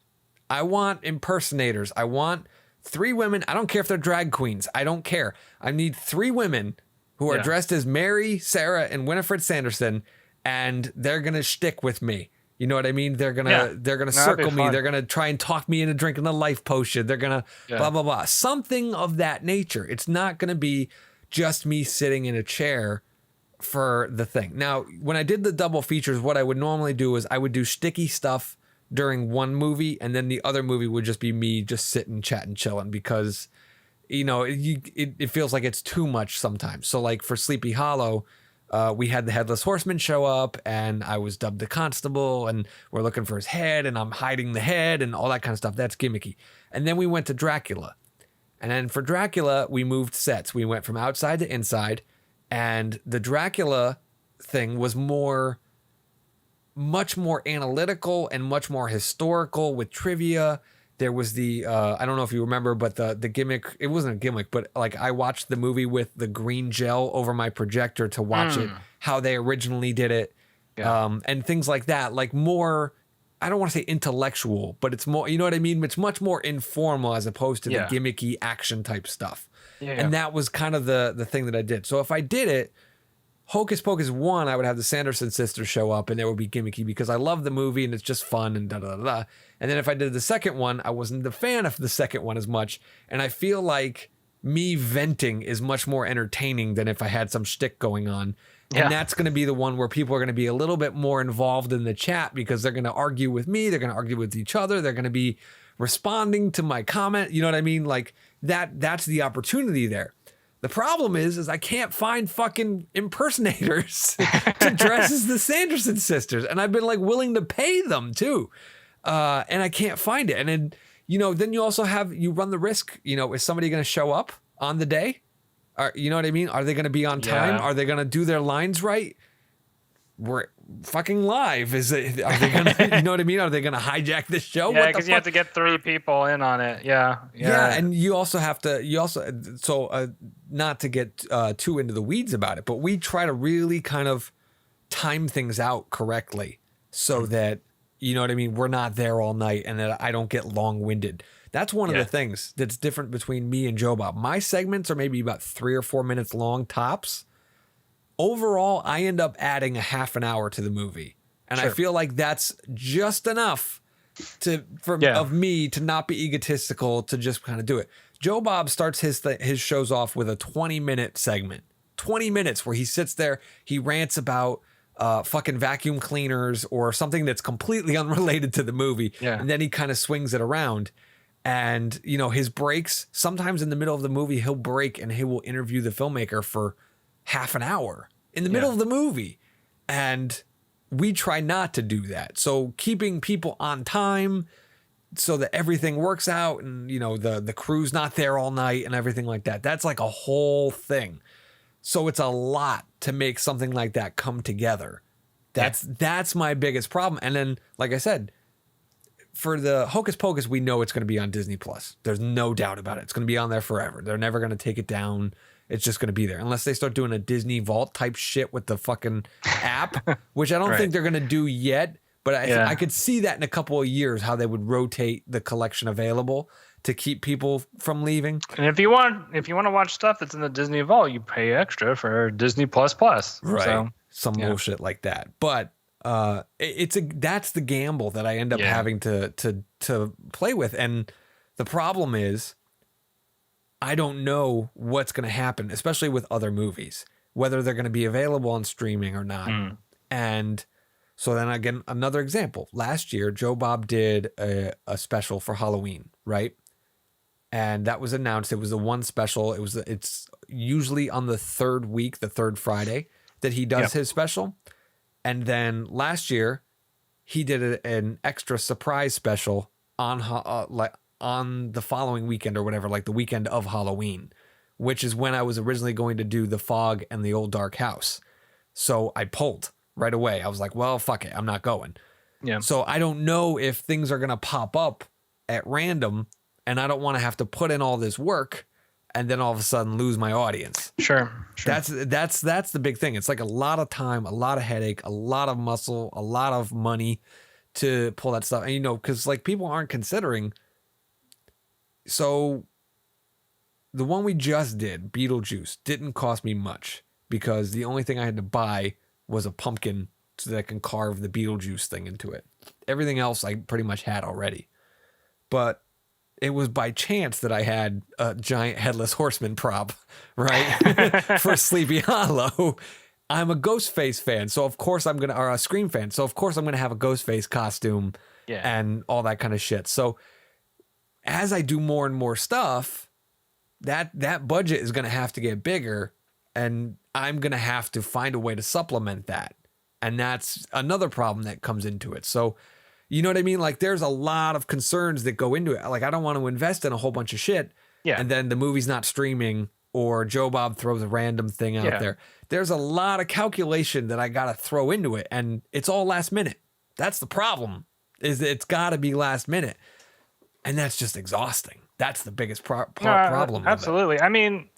I want impersonators. I want 3 women. I don't care if they're drag queens. I don't care. I need 3 women who are dressed as Mary, Sarah, and Winifred Sanderson, and they're gonna shtick with me. You know what I mean? They're gonna circle me. They're gonna try and talk me into drinking a life potion. They're gonna blah blah blah. Something of that nature. It's not gonna be just me sitting in a chair for the thing. Now, when I did the double features, what I would normally do is I would do sticky stuff during one movie, and then the other movie would just be me just sitting, chatting, chilling, because it feels like it's too much sometimes. So like for Sleepy Hollow, we had the Headless Horseman show up, and I was dubbed the constable, and we're looking for his head, and I'm hiding the head and all that kind of stuff. That's gimmicky. And then we went to Dracula. And then for Dracula, we moved sets. We went from outside to inside, and the Dracula thing was much more analytical and much more historical with trivia. There was the, I don't know if you remember, but the gimmick, it wasn't a gimmick, but like I watched the movie with the green gel over my projector to watch it, how they originally did it, and things like that. Like more, I don't want to say intellectual, but it's more, you know what I mean? It's much more informal as opposed to the gimmicky action type stuff. And that was kind of the thing that I did. So if I did it, Hocus Pocus 1, I would have the Sanderson sisters show up, and it would be gimmicky because I love the movie and it's just fun and da-da-da-da. And then if I did the second one, I wasn't a fan of the second one as much. And I feel like me venting is much more entertaining than if I had some shtick going on. And that's going to be the one where people are going to be a little bit more involved in the chat because they're going to argue with me. They're going to argue with each other. They're going to be responding to my comment. You know what I mean? Like that's the opportunity there. The problem is I can't find fucking impersonators to dress as the Sanderson sisters. And I've been like willing to pay them too. And I can't find it. And then, then you also you run the risk, is somebody going to show up on the day? You know what I mean? Are they going to be on time? Are they going to do their lines right? We're fucking live. Are they going to, you know what I mean? Are they going to hijack this show? Yeah, because you have to get 3 people in on it. Yeah. And you also have to, not to get too into the weeds about it, but we try to really kind of time things out correctly so that, you know what I mean? We're not there all night and that I don't get long winded. That's one of the things that's different between me and Joe Bob. My segments are maybe about 3 or 4 minutes long tops. Overall, I end up adding a half an hour to the movie. And I feel like that's just enough of me to not be egotistical, to just kind of do it. Joe Bob starts his shows off with a 20-minute segment. 20 minutes where he sits there, he rants about fucking vacuum cleaners or something that's completely unrelated to the movie. Yeah. And then he kind of swings it around. And, his breaks, sometimes in the middle of the movie, he'll break and he will interview the filmmaker for half an hour in the middle of the movie. And we try not to do that. So keeping people on time so that everything works out and, the crew's not there all night and everything like that. That's like a whole thing. So it's a lot to make something like that come together. That's my biggest problem. And then, like I said, for the Hocus Pocus, we know it's going to be on Disney Plus. There's no doubt about it. It's going to be on there forever. They're never going to take it down. It's just going to be there unless they start doing a Disney Vault type shit with the fucking app, which I don't think they're going to do yet. But I could see that in a couple of years, how they would rotate the collection available to keep people from leaving. And if you want to watch stuff that's in the Disney Vault, you pay extra for Disney Plus. Right. So, some bullshit like that. But that's the gamble that I end up having to play with. And the problem is I don't know what's going to happen, especially with other movies, whether they're going to be available on streaming or not. And so then again, another example, last year, Joe Bob did a special for Halloween, right? And that was announced. It was the one special. It's usually on the third week, the third Friday that he does his special. And then last year, he did an extra surprise special on the following weekend or whatever, like the weekend of Halloween, which is when I was originally going to do The Fog and The Old Dark House. So I pulled right away. I was like, well, fuck it. I'm not going. Yeah. So I don't know if things are going to pop up at random, and I don't want to have to put in all this work and then all of a sudden lose my audience. Sure. That's the big thing. It's like a lot of time, a lot of headache, a lot of muscle, a lot of money to pull that stuff. And, you know, because like people aren't considering. So the one we just did, Beetlejuice, didn't cost me much because the only thing I had to buy was a pumpkin so that I can carve the Beetlejuice thing into it. Everything else I pretty much had already. But it was by chance that I had a giant headless horseman prop, right? For Sleepy Hollow. I'm a Ghostface fan, so of course I'm gonna, or a Scream fan, so of course I'm gonna have a Ghostface costume and all that kind of shit. So as I do more and more stuff, that budget is gonna have to get bigger, and I'm gonna have to find a way to supplement that. And that's another problem that comes into it. So, you know what I mean? Like, there's a lot of concerns that go into it. Like, I don't want to invest in a whole bunch of shit. Yeah. And then the movie's not streaming, or Joe Bob throws a random thing out there. There's a lot of calculation that I got to throw into it. And it's all last minute. That's the problem, is it's got to be last minute. And that's just exhausting. That's the biggest problem. Absolutely. I mean,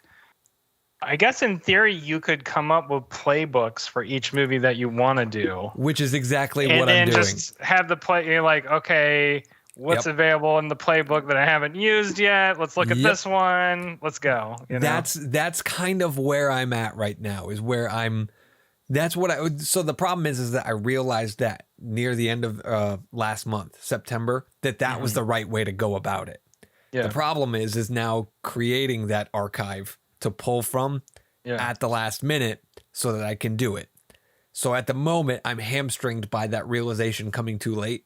I guess in theory, you could come up with playbooks for each movie that you want to do. Which is exactly what I'm doing. And then just have the play, you're like, okay, what's available in the playbook that I haven't used yet? Let's look at this one. Let's go. You know? That's kind of where I'm at right now, is where I'm, that's what I, so the problem is that I realized that near the end of last month, September, that was the right way to go about it. Yeah. The problem is now creating that archive to pull from at the last minute so that I can do it. So at the moment, I'm hamstringed by that realization coming too late.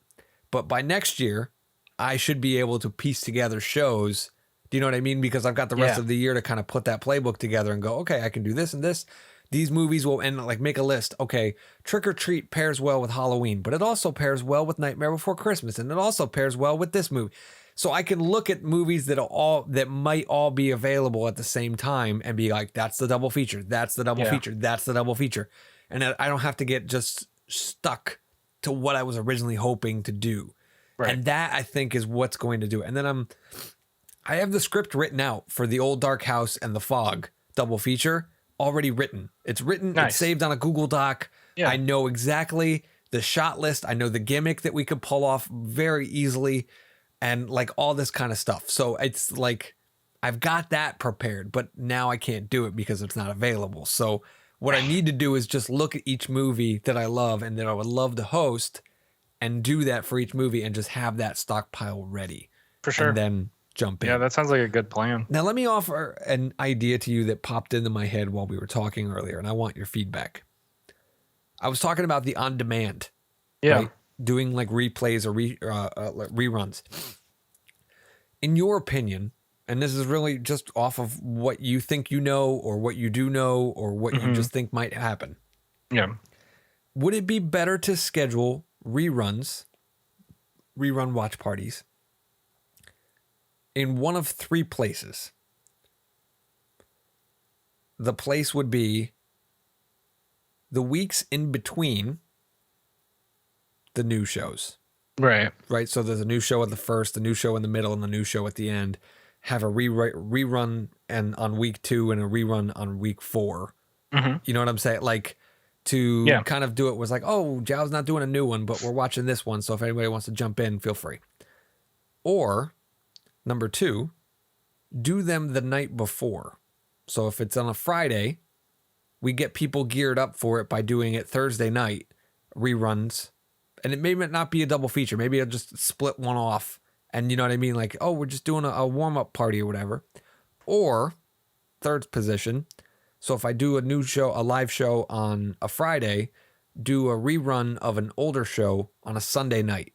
But by next year, I should be able to piece together shows. Do you know what I mean? Because I've got the rest of the year to kind of put that playbook together and go, okay, I can do this and this. These movies will, and like make a list. Okay, Trick or Treat pairs well with Halloween, but it also pairs well with Nightmare Before Christmas, and it also pairs well with this movie. So I can look at movies that might all be available at the same time and be like, that's the double feature. That's the double feature. That's the double feature. And I don't have to get just stuck to what I was originally hoping to do. Right. And that, I think, is what's going to do it. And then I have the script written out for The Old Dark House and The Fog double feature already written. It's written. Nice. It's saved on a Google Doc. Yeah. I know exactly the shot list. I know the gimmick that we could pull off very easily. And like all this kind of stuff. So it's like, I've got that prepared, but now I can't do it because it's not available. So what I need to do is just look at each movie that I love and that I would love to host, and do that for each movie and just have that stockpile ready. For sure. And then jump in. Yeah, that sounds like a good plan. Now let me offer an idea to you that popped into my head while we were talking earlier, and I want your feedback. I was talking about the on-demand. Yeah. Right? Doing like replays or reruns. In your opinion, and this is really just off of what you think you know, or what you do know, or what you just think might happen. Yeah. Would it be better to schedule rerun watch parties in one of three places? The place would be the weeks in between the new shows. Right. So there's a new show at the first, a new show in the middle, and the new show at the end. Have a rerun and on week 2 and a rerun on week 4. You know what I'm saying? Like, to kind of do it was like, oh, Zhao's not doing a new one, but we're watching this one. So if anybody wants to jump in, feel free. Or number 2, do them the night before. So if it's on a Friday, we get people geared up for it by doing it Thursday night, reruns. And it may not be a double feature. Maybe I'll just split one off. And you know what I mean? Like, oh, we're just doing a warm-up party or whatever. Or, third position. So if I do a new show, a live show on a Friday, do a rerun of an older show on a Sunday night.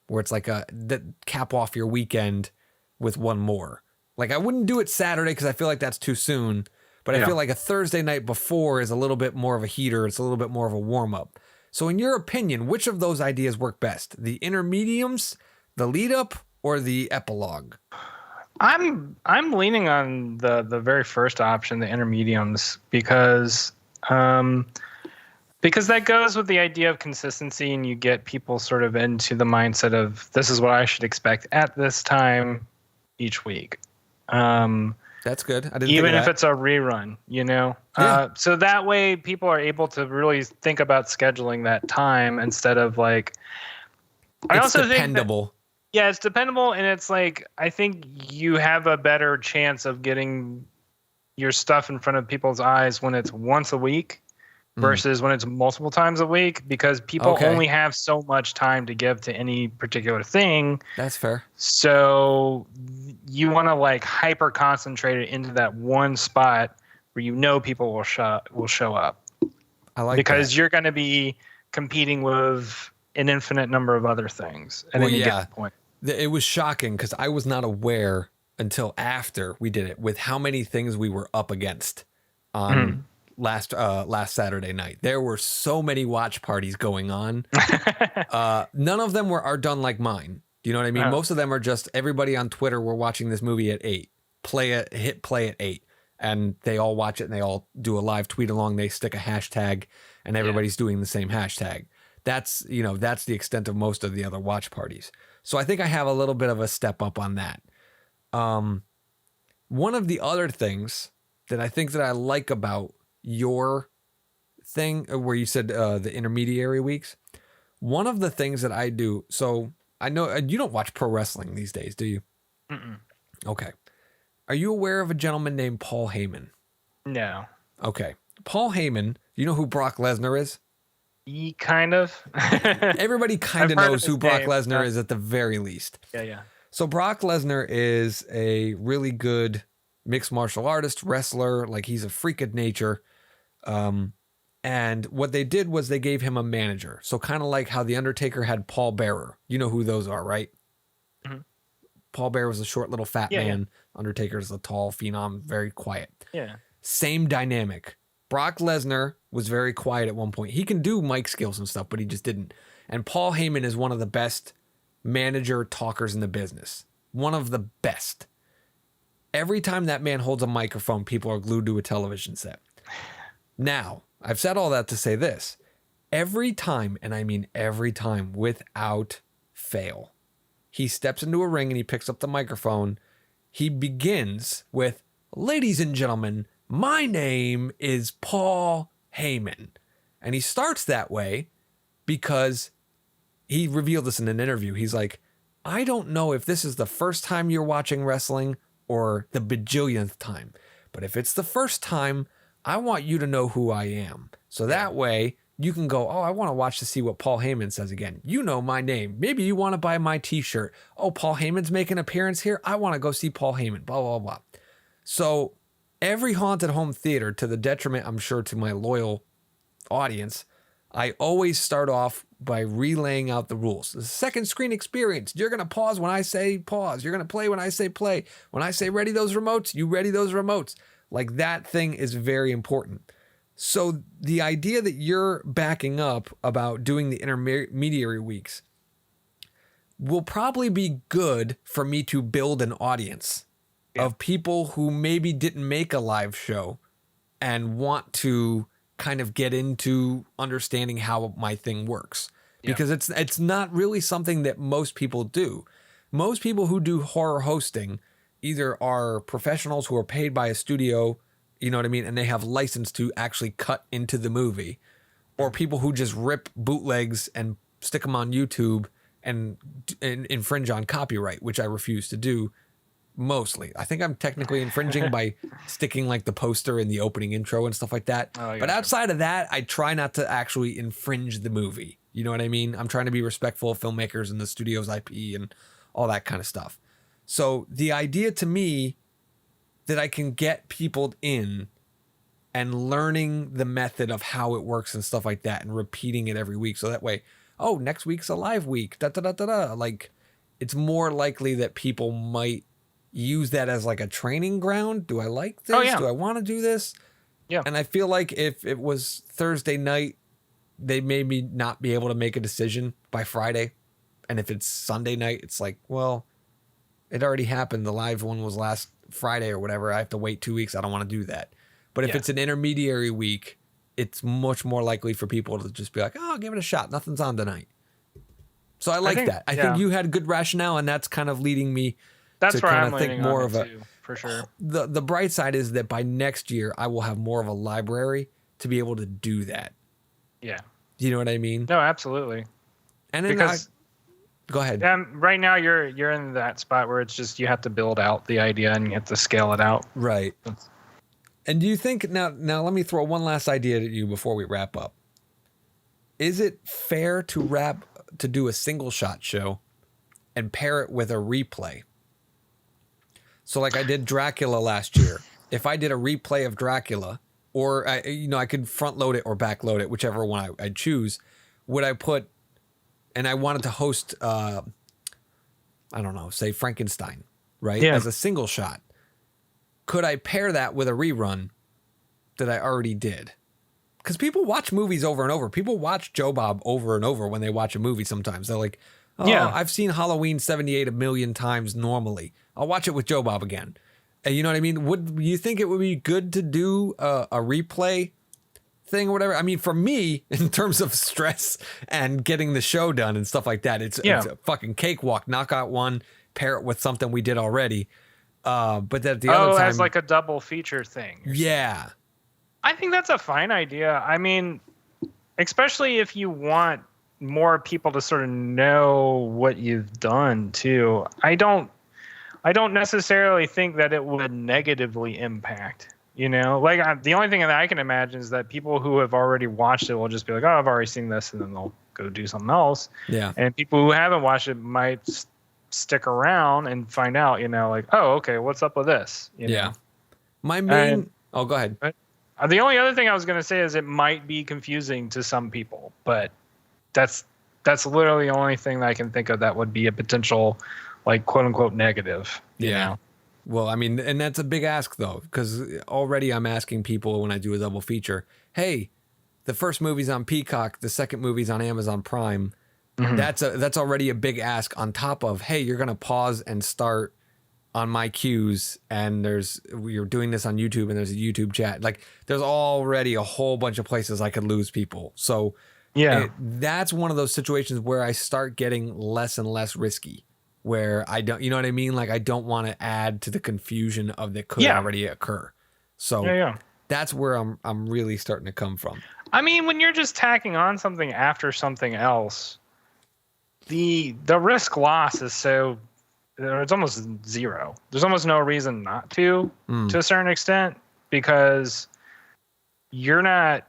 Where it's like that cap off your weekend with one more. Like, I wouldn't do it Saturday because I feel like that's too soon. But I feel like a Thursday night before is a little bit more of a heater. It's a little bit more of a warm-up. So in your opinion, which of those ideas work best? The intermediums, the lead up, or the epilogue? I'm leaning on the very first option, the intermediums, because that goes with the idea of consistency, and you get people sort of into the mindset of this is what I should expect at this time each week. That's good. I didn't even think of if that. it's a rerun, Yeah. So that way people are able to really think about scheduling that time instead of like. I It's also dependable. think yeah, it's dependable, and it's like I think you have a better chance of getting your stuff in front of people's eyes when it's once a week versus when it's multiple times a week, because people only have so much time to give to any particular thing. That's fair. So you want to like hyper concentrate it into that one spot where people will show up. I like because that. you're going to be competing with an infinite number of other things at any given point. It was shocking because I was not aware until after we did it with how many things we were up against on last Saturday night. There were so many watch parties going on. None of them are done like mine. Do you know what I mean? Most of them are just everybody on Twitter. We're watching this movie at 8. Hit play at 8. And they all watch it and they all do a live tweet along. They stick a hashtag and everybody's doing the same hashtag. That's the extent of most of the other watch parties. So I think I have a little bit of a step up on that. One of the other things that I think that I like about your thing where you said the intermediary weeks, one of the things that I do, so I know you don't watch pro wrestling these days, do you? Mm-mm. Okay. Are you aware of a gentleman named Paul Heyman? No. Okay. Paul Heyman, you know who Brock Lesnar is? Kind of. Everybody kind of knows who Brock Lesnar is at the very least. Yeah. So Brock Lesnar is a really good mixed martial artist, wrestler. Like he's a freak of nature. And what they did was they gave him a manager. So kind of like how The Undertaker had Paul Bearer. You know who those are, right? Mm-hmm. Paul Bearer was a short little fat man. Yeah. Undertaker's a tall phenom, very quiet. Yeah. Same dynamic. Brock Lesnar was very quiet at one point. He can do mic skills and stuff, but he just didn't. And Paul Heyman is one of the best manager talkers in the business. One of the best. Every time that man holds a microphone, people are glued to a television set. Now, I've said all that to say this. Every time, and I mean every time, without fail, he steps into a ring and he picks up the microphone. He begins with, "Ladies and gentlemen, my name is Paul Heyman." And he starts that way because he revealed this in an interview. He's like, "I don't know if this is the first time you're watching wrestling or the bajillionth time, but if it's the first time, I want you to know who I am. So that way you can go, oh, I want to watch to see what Paul Heyman says again. You know my name. Maybe you want to buy my t-shirt. Oh, Paul Heyman's making an appearance here. I want to go see Paul Heyman, blah, blah, blah." So every haunted home theater, to the detriment, I'm sure, to my loyal audience, I always start off by relaying out the rules. The second screen experience. You're going to pause when I say pause. You're going to play when I say play. When I say ready those remotes, you ready those remotes. Like that thing is very important. So the idea that you're backing up about doing the intermediary weeks will probably be good for me to build an audience of people who maybe didn't make a live show and want to kind of get into understanding how my thing works. Because it's not really something that most people do. Most people who do horror hosting either are professionals who are paid by a studio, you know what I mean, and they have license to actually cut into the movie, or people who just rip bootlegs and stick them on YouTube and infringe on copyright, which I refuse to do mostly. I think I'm technically infringing by sticking like the poster in the opening intro and stuff like that. But outside of that, I try not to actually infringe the movie. You know what I mean? I'm trying to be respectful of filmmakers and the studio's IP and all that kind of stuff. So the idea to me that I can get people in and learning the method of how it works and stuff like that and repeating it every week. So that way, oh, next week's a live week. Like it's more likely that people might use that as like a training ground. Do I like this? Do I want to do this? Yeah. And I feel like if it was Thursday night, they maybe not be able to make a decision by Friday. And if it's Sunday night, it's like, well, It already happened. The live one was last Friday or whatever. I have to wait 2 weeks. I don't want to do that. But if it's an intermediary week, it's much more likely for people to just be like, oh, I'll give it a shot. Nothing's on tonight. So I think that. I think you had good rationale, and that's kind of leading me to kind of think more of a too, for sure. The bright side is that by next year I will have more of a library to be able to do that. Yeah. You know what I mean? No, absolutely. And then go ahead. Right now you're in that spot where it's just you have to build out the idea and you have to scale it out. Right. And do you think now let me throw one last idea at you before we wrap up. Is it fair to do a single shot show and pair it with a replay? So like I did Dracula last year. If I did a replay of Dracula, or I could front load it or back load it, whichever one I choose, would I put, and I wanted to host, I don't know, say Frankenstein, right? Yeah. As a single shot. Could I pair that with a rerun that I already did? Because people watch movies over and over. People watch Joe Bob over and over when they watch a movie sometimes. They're like, oh, I've seen Halloween 78 a million times normally. I'll watch it with Joe Bob again. And you know what I mean? Would you think it would be good to do a replay thing or whatever? I mean, for me, in terms of stress and getting the show done and stuff like that, it's a fucking cakewalk. Knock out one, pair it with something we did already. But that the other time, as like a double feature thing. Yeah. I think that's a fine idea. I mean, especially if you want more people to sort of know what you've done too. I don't necessarily think that it would negatively impact, like the only thing that I can imagine is that people who have already watched it will just be like, oh, I've already seen this. And then they'll go do something else. Yeah. And people who haven't watched it might stick around and find out, like, oh, okay, what's up with this? Yeah. My main, go ahead. The only other thing I was going to say is it might be confusing to some people, but that's literally the only thing that I can think of that would be a potential, like, quote unquote negative. You know? Well, I mean, and that's a big ask though, because already I'm asking people when I do a double feature, hey, the first movie's on Peacock, the second movie's on Amazon Prime. Mm-hmm. That's already a big ask on top of, hey, you're going to pause and start on my cues, and you're doing this on YouTube, and there's a YouTube chat. Like, there's already a whole bunch of places I could lose people. So that's one of those situations where I start getting less and less risky, where I don't, you know what I mean? Like, I don't want to add to the confusion of that could already occur. So that's where I'm really starting to come from. I mean, when you're just tacking on something after something else, the risk loss is so, it's almost zero. There's almost no reason not to a certain extent, because you're not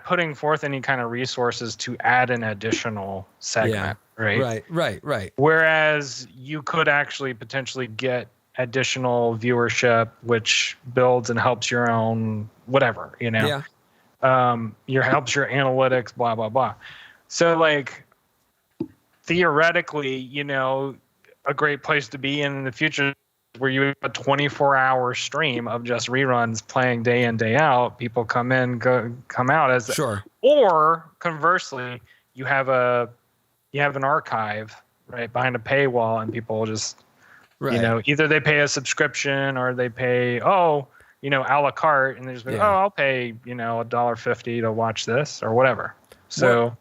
putting forth any kind of resources to add an additional segment, right? Right. Whereas you could actually potentially get additional viewership, which builds and helps your own whatever, helps your analytics, blah blah blah. So like, theoretically, a great place to be in the future where you have a 24-hour stream of just reruns playing day in, day out. People come in, come out as sure. Or conversely, you have an archive right behind a paywall, and people just either they pay a subscription or they pay a la carte, and they just go, I'll pay $1.50 to watch this or whatever. So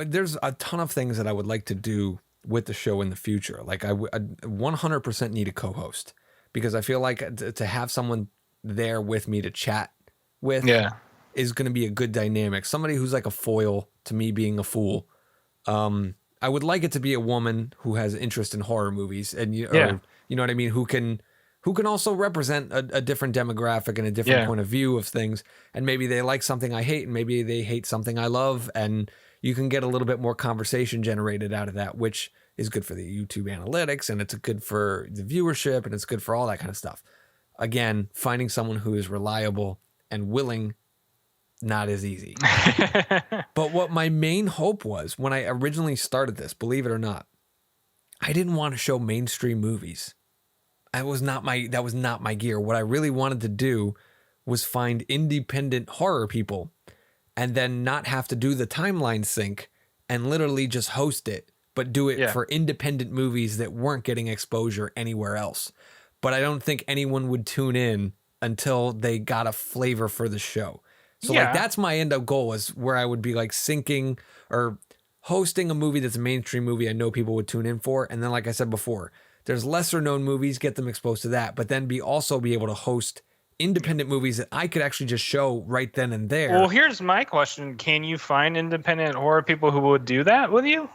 there's a ton of things that I would like to do with the show in the future. Like I 100% need a co-host, because I feel like to have someone there with me to chat with is going to be a good dynamic. Somebody who's like a foil to me being a fool. I would like it to be a woman who has interest in horror movies, and you know what I mean, who can also represent a different demographic and a different point of view of things. And maybe they like something I hate, and maybe they hate something I love, and you can get a little bit more conversation generated out of that, which is good for the YouTube analytics, and it's good for the viewership, and it's good for all that kind of stuff. Again, finding someone who is reliable and willing, not as easy. But what my main hope was when I originally started this, believe it or not, I didn't want to show mainstream movies. That was not my gear. What I really wanted to do was find independent horror people, and then not have to do the timeline sync and literally just host it but do it for independent movies that weren't getting exposure anywhere else. But I don't think anyone would tune in until they got a flavor for the show. So like that's my end up goal, is where I would be like syncing or hosting a movie that's a mainstream movie I know people would tune in for. And then, like I said before, there's lesser known movies, get them exposed to that, but then also be able to host independent movies that I could actually just show right then and there. Well, here's my question. Can you find independent horror people who would do that with you?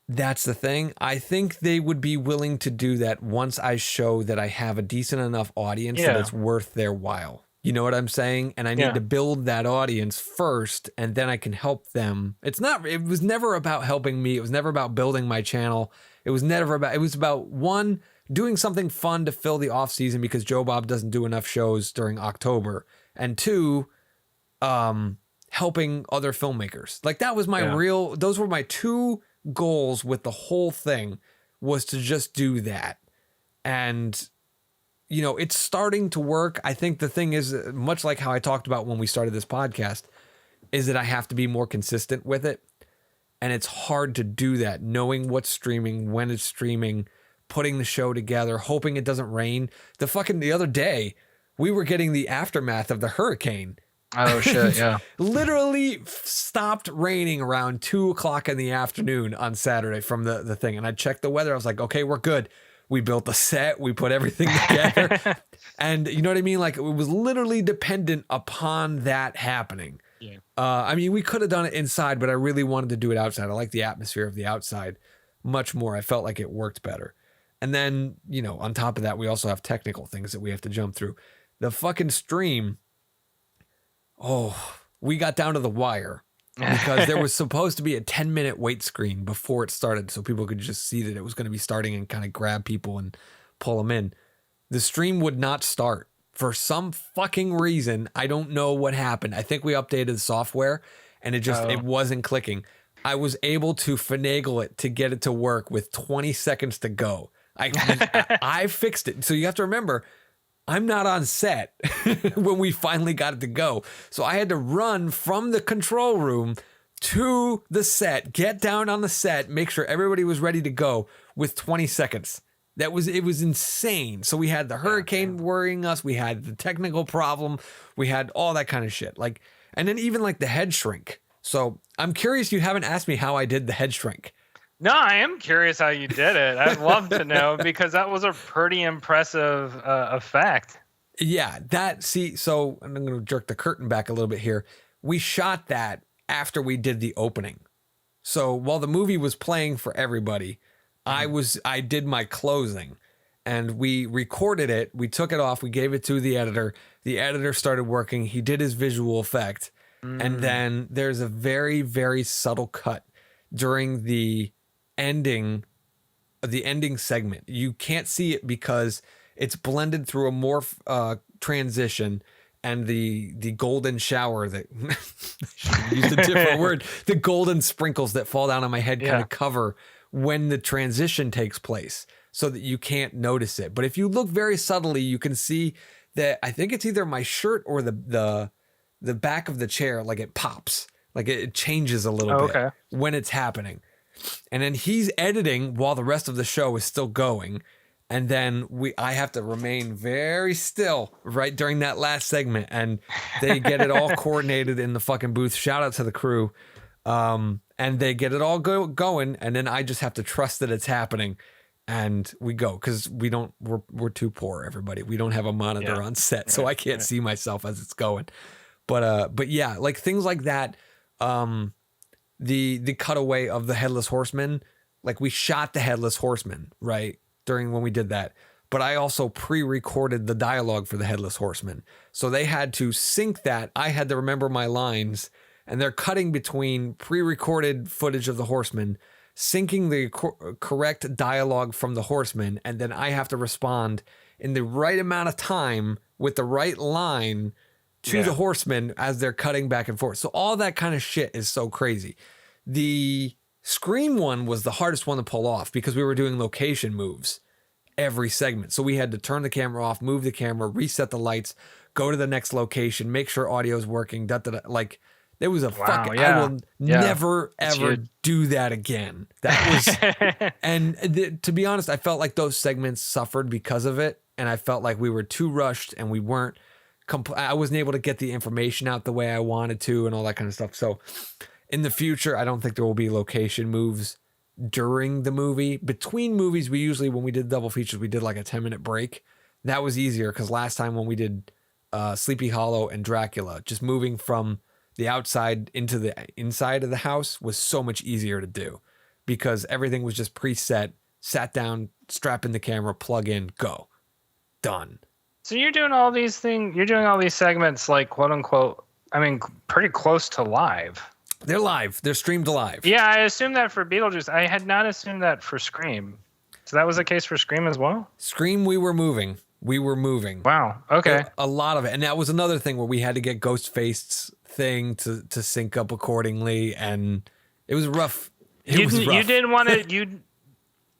That's the thing. I think they would be willing to do that once I show that I have a decent enough audience that it's worth their while. You know what I'm saying? And I need to build that audience first, and then I can help them. It was never about helping me. It was never about building my channel. It was about one, doing something fun to fill the off season because Joe Bob doesn't do enough shows during October. And two, helping other filmmakers. Like that was those were my two goals with the whole thing, was to just do that. And you know, it's starting to work. I think the thing is, much like how I talked about when we started this podcast, is that I have to be more consistent with it. And it's hard to do that, knowing what's streaming, when it's streaming, putting the show together, hoping it doesn't rain. The other day, we were getting the aftermath of the hurricane. Oh, shit, yeah. Literally stopped raining around 2:00 in the afternoon on Saturday from the thing. And I checked the weather. I was like, okay, we're good. We built the set. We put everything together. And you know what I mean? Like, it was literally dependent upon that happening. Yeah. I mean, we could have done it inside, but I really wanted to do it outside. I like the atmosphere of the outside much more. I felt like it worked better. And then, you know, on top of that, we also have technical things that we have to jump through. The fucking stream, we got down to the wire because there was supposed to be a 10-minute wait screen before it started so people could just see that it was going to be starting and kind of grab people and pull them in. The stream would not start for some fucking reason. I don't know what happened. I think we updated the software and it wasn't clicking. I was able to finagle it to get it to work with 20 seconds to go. I fixed it. So you have to remember, I'm not on set when we finally got it to go. So I had to run from the control room to the set, get down on the set, make sure everybody was ready to go with 20 seconds. It was insane. So we had the hurricane worrying us. We had the technical problem. We had all that kind of shit. Like, and then even like the head shrink. So I'm curious, you haven't asked me how I did the head shrink. No, I am curious how you did it. I'd love to know because that was a pretty impressive effect. Yeah, so I'm going to jerk the curtain back a little bit here. We shot that after we did the opening. So while the movie was playing for everybody, I did my closing and we recorded it. We took it off. We gave it to the editor. The editor started working. He did his visual effect. And then there's a very, very subtle cut during the ending segment. You can't see it because it's blended through a morph transition and the golden shower that I used a different word. The golden sprinkles that fall down on my head kind of cover when the transition takes place so that you can't notice it. But if you look very subtly, you can see that I think it's either my shirt or the back of the chair, like it pops, like it changes a little bit when it's happening. And then he's editing while the rest of the show is still going. And then I have to remain very still right during that last segment. And they get it all coordinated in the fucking booth. Shout out to the crew. And they get it all going. And then I just have to trust that it's happening. And we go, because we're too poor, everybody. We don't have a monitor on set, so I can't see myself as it's going. But yeah, like things like that. The cutaway of the Headless Horseman, like we shot the Headless Horseman, right, during when we did that. But I also pre-recorded the dialogue for the Headless Horseman. So they had to sync that. I had to remember my lines, and they're cutting between pre-recorded footage of the Horseman, syncing the correct dialogue from the Horseman, and then I have to respond in the right amount of time with the right line to the Horseman as they're cutting back and forth. So all that kind of shit is so crazy. The Scream one was the hardest one to pull off because we were doing location moves every segment. So we had to turn the camera off, move the camera, reset the lights, go to the next location, make sure audio's working, like There was a fucking. I will never ever do that again. That was, and to be honest, I felt like those segments suffered because of it, and I felt like we were too rushed and we weren't. I wasn't able to get the information out the way I wanted to, and all that kind of stuff. So, in the future, I don't think there will be location moves during the movie. Between movies, we usually, when we did double features, we did like a 10-minute break. That was easier because last time when we did Sleepy Hollow and Dracula, just moving from the outside into the inside of the house was so much easier to do because everything was just preset, sat down, strap in the camera, plug in, go. Done. So you're doing all these things, you're doing all these segments like quote unquote, I mean, pretty close to live. They're live. They're streamed live. Yeah, I assumed that for Beetlejuice. I had not assumed that for Scream. So that was the case for Scream as well? Scream, we were moving. Wow. Okay. A lot of it. And that was another thing where we had to get Ghostface's thing to sync up accordingly. And it was rough. You didn't want to,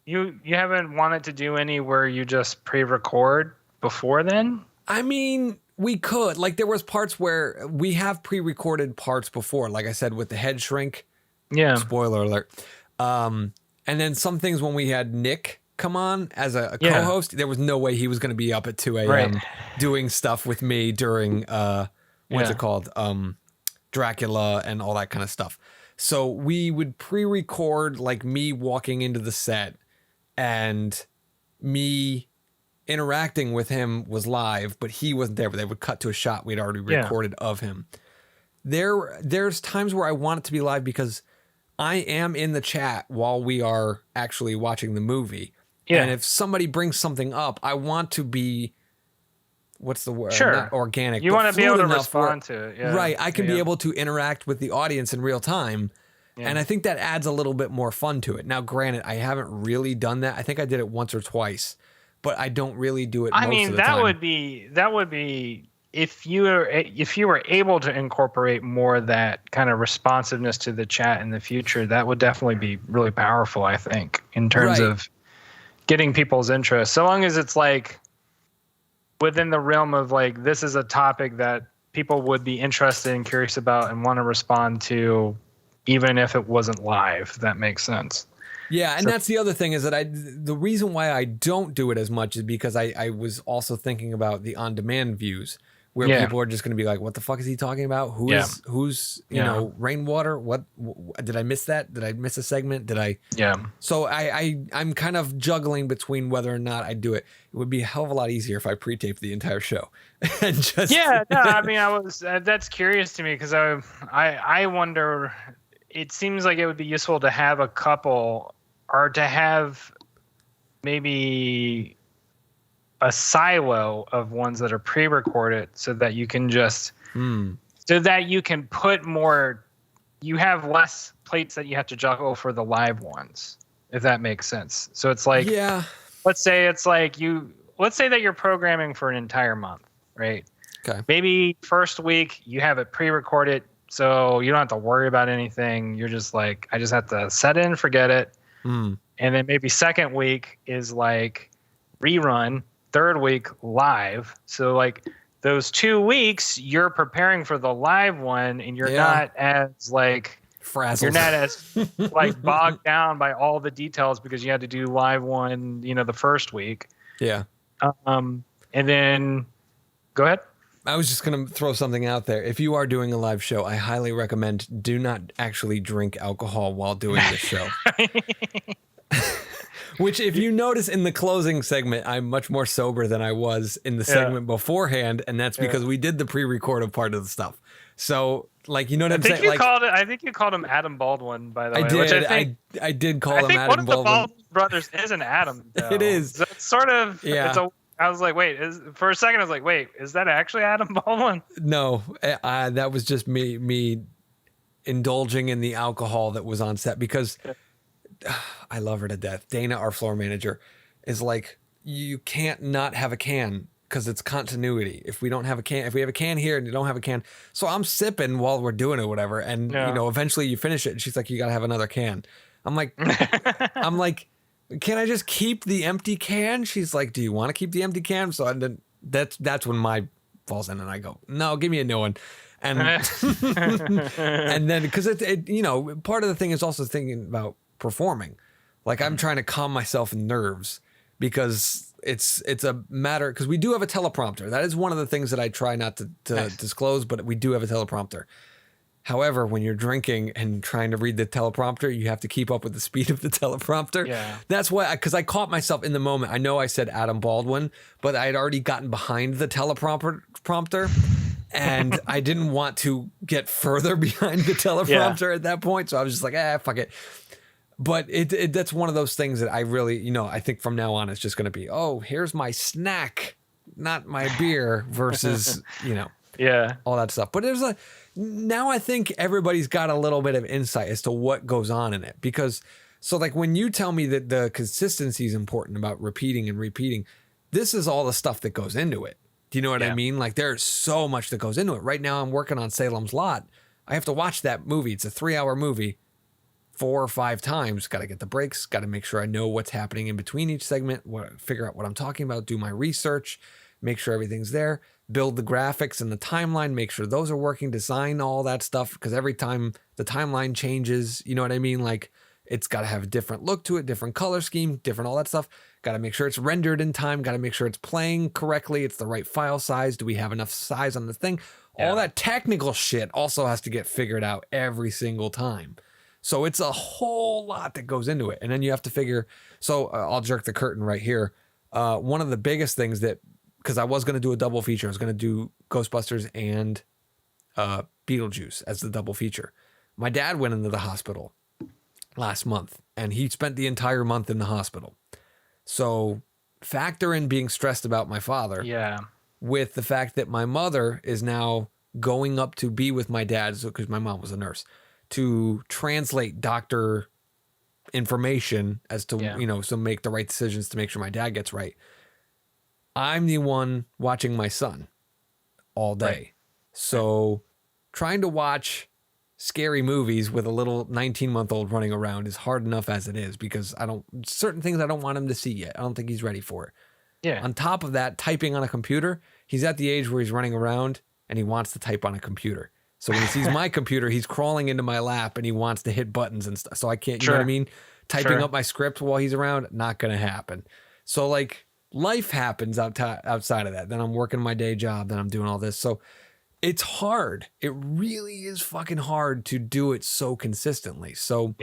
you haven't wanted to do any where you just pre-record before then? I mean, we could. Like, there was parts where we have pre-recorded parts before, like I said, with the head shrink. Yeah. Spoiler alert. And then some things when we had Nick come on as a co-host, there was no way he was going to be up at 2 a.m. doing stuff with me during, what's it called? Dracula and all that kind of stuff. So we would pre-record like me walking into the set and me interacting with him was live, but he wasn't there, but they would cut to a shot we'd already recorded of him. There's times where I want it to be live because I am in the chat while we are actually watching the movie. Yeah. And if somebody brings something up, I want to be, what's the word? Sure. Not organic. You want to be able to respond to it. Yeah. Right. I can be able to interact with the audience in real time. Yeah. And I think that adds a little bit more fun to it. Now, granted, I haven't really done that. I think I did it once or twice, but I don't really do it most of the time. That would be if you were able to incorporate more of that kind of responsiveness to the chat in the future, that would definitely be really powerful, I think, in terms of getting people's interest. So long as it's like within the realm of like, this is a topic that people would be interested and curious about and want to respond to, even if it wasn't live, if that makes sense. Yeah, and that's the other thing is that the reason why I don't do it as much is because I was also thinking about the on-demand views where people are just going to be like, what the fuck is he talking about? Who's you know, Rainwater? What did I miss that? Did I miss a segment? So I'm kind of juggling between whether or not I do it. It would be a hell of a lot easier if I pre-taped the entire show. And just I mean, that's curious to me because I wonder, it seems like it would be useful to have a couple or to have maybe a silo of ones that are pre-recorded so that you can just so that you can put more, you have less plates that you have to juggle for the live ones, if that makes sense. So it's like, let's say that you're programming for an entire month, right? Okay. Maybe first week you have it pre-recorded, so you don't have to worry about anything. You're just like, I just have to set it and forget it. And then maybe second week is like rerun, third week live. So like those 2 weeks you're preparing for the live one and you're not as like frazzled. You're not as like bogged down by all the details because you had to do live one, the first week. Yeah. And then go ahead. I was just going to throw something out there. If you are doing a live show, I highly recommend do not actually drink alcohol while doing the show. Which, if you notice in the closing segment, I'm much more sober than I was in the segment beforehand, and that's because we did the pre-recorded part of the stuff. So, like, you know what I'm saying? I think you called him Adam Baldwin, by the way. I did. I did call him Adam Baldwin. One of the Baldwin brothers is an Adam, though. It is. So it's sort of. Yeah. I was like, wait. For a second, I was like, wait, is that actually Adam Baldwin? No, that was just me indulging in the alcohol that was on set because. I love her to death. Dana, our floor manager, is like, you can't not have a can because it's continuity. If we don't have a can, if we have a can here and you don't have a can, so I'm sipping while we're doing it, or whatever, and eventually you finish it, and she's like, you gotta have another can. I'm like, can I just keep the empty can? She's like, do you want to keep the empty can? So that's when my falls in, and I go, no, give me a new one. And and then because it, you know, part of the thing is also thinking about performing. Like I'm trying to calm myself in nerves because it's a matter, because we do have a teleprompter. That is one of the things that I try not to Nice. disclose, but we do have a teleprompter. However, when you're drinking and trying to read the teleprompter, you have to keep up with the speed of the teleprompter. Yeah. That's why, because I caught myself in the moment. I know I said Adam Baldwin, but I had already gotten behind the teleprompter, and I didn't want to get further behind the teleprompter at that point. So I was just like, fuck it. But that's one of those things that I really, you know, I think from now on it's just going to be, oh, here's my snack, not my beer, versus, you know, all that stuff. But now I think everybody's got a little bit of insight as to what goes on in it. Because, so like when you tell me that the consistency is important about repeating and repeating, this is all the stuff that goes into it. Do you know what I mean? Like there's so much that goes into it. Right now I'm working on Salem's Lot. I have to watch that movie. It's a 3-hour movie 4 or 5 times. Got to get the breaks. Got to make sure I know what's happening in between each segment, figure out what I'm talking about, do my research, make sure everything's there, build the graphics and the timeline, make sure those are working, design all that stuff. Because every time the timeline changes, you know what I mean? Like it's got to have a different look to it, different color scheme, different all that stuff. Got to make sure it's rendered in time. Got to make sure it's playing correctly. It's the right file size. Do we have enough size on the thing? Yeah. All that technical shit also has to get figured out every single time. So it's a whole lot that goes into it. And then you have to figure, so I'll jerk the curtain right here. One of the biggest things that, because I was going to do a double feature, I was going to do Ghostbusters and Beetlejuice as the double feature. My dad went into the hospital last month and he spent the entire month in the hospital. So factor in being stressed about my father with the fact that my mother is now going up to be with my dad, because my mom was a nurse, to translate doctor information as to, you know, so make the right decisions to make sure my dad gets right. I'm the one watching my son all day. Right. So trying to watch scary movies with a little 19-month-old running around is hard enough as it is, because certain things I don't want him to see yet. I don't think he's ready for it. Yeah. On top of that, typing on a computer, he's at the age where he's running around and he wants to type on a computer. So when he sees my computer, he's crawling into my lap and he wants to hit buttons and stuff. So I can't, you know what I mean? Typing up my script while he's around, not going to happen. So like life happens outside of that. Then I'm working my day job. Then I'm doing all this. So it's hard. It really is fucking hard to do it so consistently. So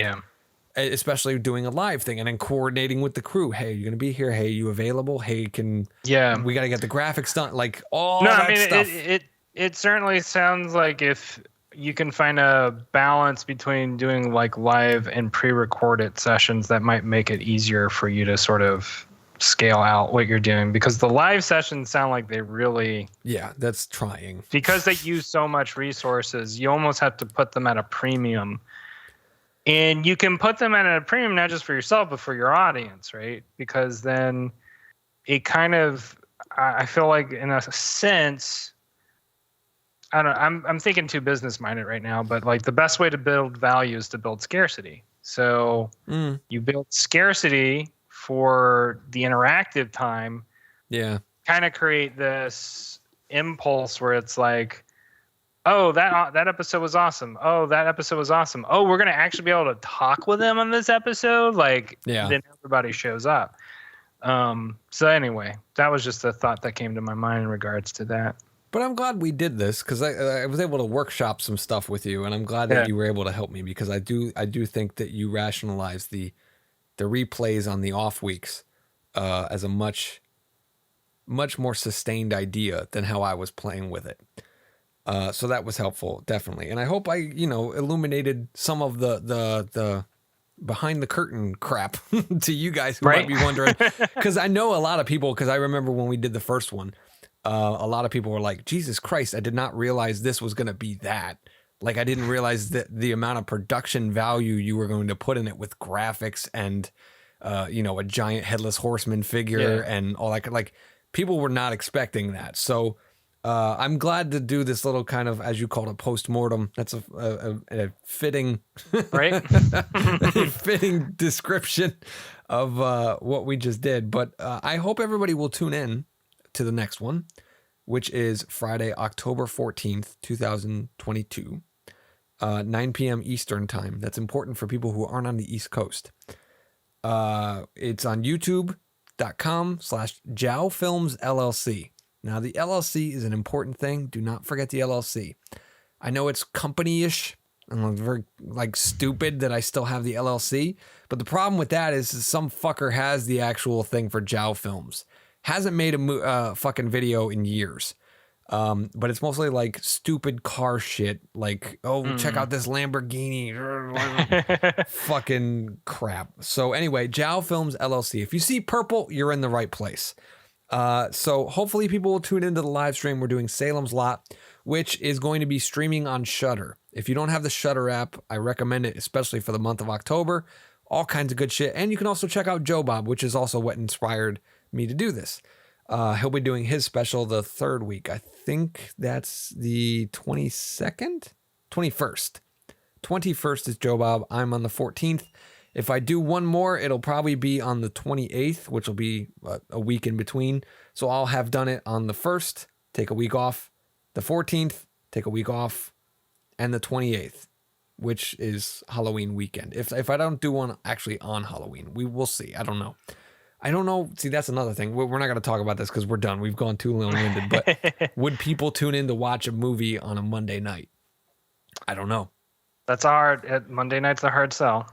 especially doing a live thing and then coordinating with the crew. Hey, you're going to be here. Hey, you available? Hey, we got to get the graphics done. Like all that stuff. It certainly sounds like if you can find a balance between doing like live and pre-recorded sessions, that might make it easier for you to sort of scale out what you're doing, because the live sessions sound like they really... Yeah, that's trying. Because they use so much resources, you almost have to put them at a premium. And you can put them at a premium not just for yourself, but for your audience, right? Because then it kind of... I feel like in a sense... I don't know, I'm thinking too business minded right now, but like the best way to build value is to build scarcity. So you build scarcity for the interactive time. Yeah. Kind of create this impulse where it's like, oh, that episode was awesome. Oh, that episode was awesome. Oh, we're going to actually be able to talk with them on this episode. Like, then everybody shows up. So anyway, that was just a thought that came to my mind in regards to that. But I'm glad we did this, because I was able to workshop some stuff with you, and I'm glad that you were able to help me, because I do think that you rationalize the replays on the off weeks as a much more sustained idea than how I was playing with it. So that was helpful, definitely. And I hope I, illuminated some of the behind the curtain crap to you guys who might be wondering, because I know a lot of people, because I remember when we did the first one, a lot of people were like, Jesus Christ, I did not realize this was going to be that. Like, I didn't realize that the amount of production value you were going to put in it with graphics and, a giant headless horseman figure and all that. Like, people were not expecting that. So I'm glad to do this little kind of, as you called it, post mortem. That's a fitting, fitting description of what we just did. But I hope everybody will tune in to the next one. which is Friday, October 14th, 2022, 9 p.m. Eastern time. That's important for people who aren't on the East Coast. It's on youtube.com/Jow Films LLC. Now, the LLC is an important thing. Do not forget the LLC. I know it's company-ish. I'm very stupid that I still have the LLC, but the problem with that is some fucker has the actual thing for Jow Films. Hasn't made a fucking video in years, but it's mostly like stupid car shit. Like, check out this Lamborghini, fucking crap. So anyway, Jow Films LLC. If you see purple, you're in the right place. So hopefully people will tune into the live stream. We're doing Salem's Lot, which is going to be streaming on Shudder. If you don't have the Shudder app, I recommend it, especially for the month of October. All kinds of good shit. And you can also check out Joe Bob, which is also what inspired me to do this. He'll be doing his special the third week. I think that's the 22nd? 21st. 21st is Joe Bob. I'm on the 14th. If I do one more, it'll probably be on the 28th, which will be a week in between. So I'll have done it on the 1st, take a week off, the 14th, take a week off, and the 28th, which is Halloween weekend. If I don't do one actually on Halloween, we will see. I don't know. See, that's another thing. We're not going to talk about this because we're done. We've gone too long-winded. But would people tune in to watch a movie on a Monday night? I don't know. That's hard. Monday night's a hard sell.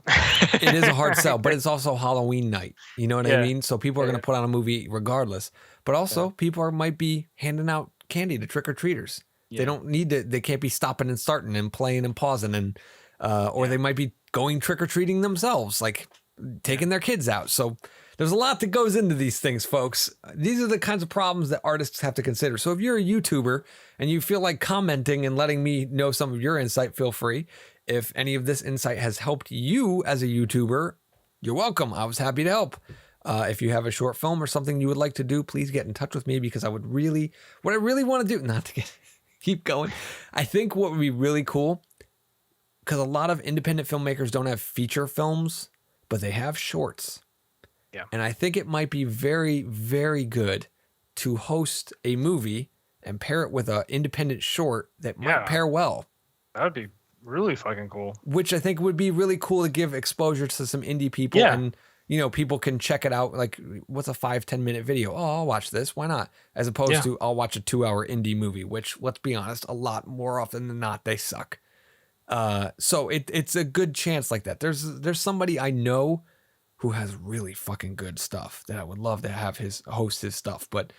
It is a hard sell, but it's also Halloween night. You know what I mean? So people are going to put on a movie regardless. But also, people might be handing out candy to trick-or-treaters. Yeah. They don't need to. They can't be stopping and starting and playing and pausing, and or they might be going trick-or-treating themselves, like taking their kids out. So there's a lot that goes into these things, folks. These are the kinds of problems that artists have to consider. So if you're a YouTuber and you feel like commenting and letting me know some of your insight, feel free. If any of this insight has helped you as a YouTuber, you're welcome. I was happy to help. If you have a short film or something you would like to do, please get in touch with me, because what I really want to do, not to keep going. I think what would be really cool, because a lot of independent filmmakers don't have feature films, but they have shorts. Yeah. And I think it might be very, very good to host a movie and pair it with an independent short that might pair well. That would be really fucking cool. Which I think would be really cool to give exposure to some indie people. Yeah. And, people can check it out. Like, what's a 5-10 minute video? Oh, I'll watch this. Why not? As opposed to I'll watch a 2-hour indie movie, which, let's be honest, a lot more often than not, they suck. So it's a good chance like that. There's somebody I know who has really fucking good stuff that I would love to have host his stuff, but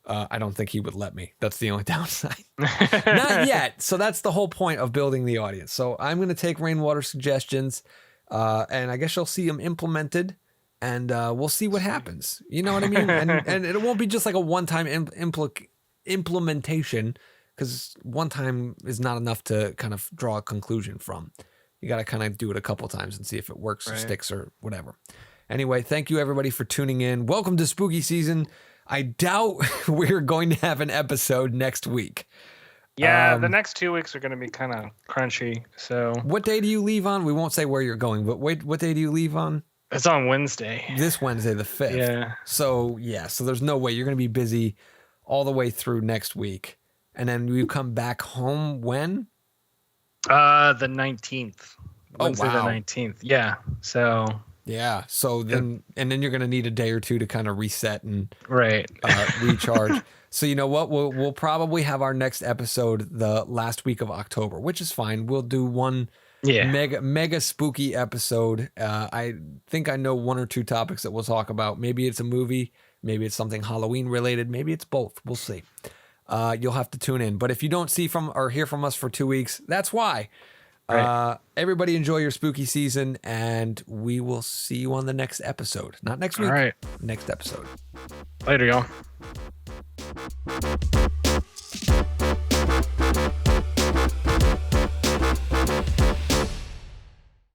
I don't think he would let me. That's the only downside. Not yet. So that's the whole point of building the audience. So I'm going to take Rainwater suggestions, and I guess you'll see them implemented, and we'll see what happens. You know what I mean? And it won't be just like a one-time implementation, because one time is not enough to kind of draw a conclusion from. You got to kind of do it a couple times and see if it works or sticks or whatever. Anyway, thank you everybody for tuning in. Welcome to spooky season. I doubt we're going to have an episode next week. Yeah, the next 2 weeks are going to be kind of crunchy. So what day do you leave on? We won't say where you're going, but wait, what day do you leave on? It's on Wednesday. This Wednesday, the 5th. Yeah. So there's no way. You're going to be busy all the way through next week. And then you come back home when? The 19th. Wednesday, wow. The 19th. Yeah. So. Yeah. So then, and then you're going to need a day or two to kind of reset and recharge. So you know what? We'll probably have our next episode the last week of October, which is fine. We'll do one mega spooky episode. I think I know 1 or 2 topics that we'll talk about. Maybe it's a movie. Maybe it's something Halloween related. Maybe it's both. We'll see. You'll have to tune in. But if you don't see from or hear from us for 2 weeks, that's why. Right. Everybody enjoy your spooky season, and we will see you on the next episode. Not next week. All right. Next episode. Later, y'all.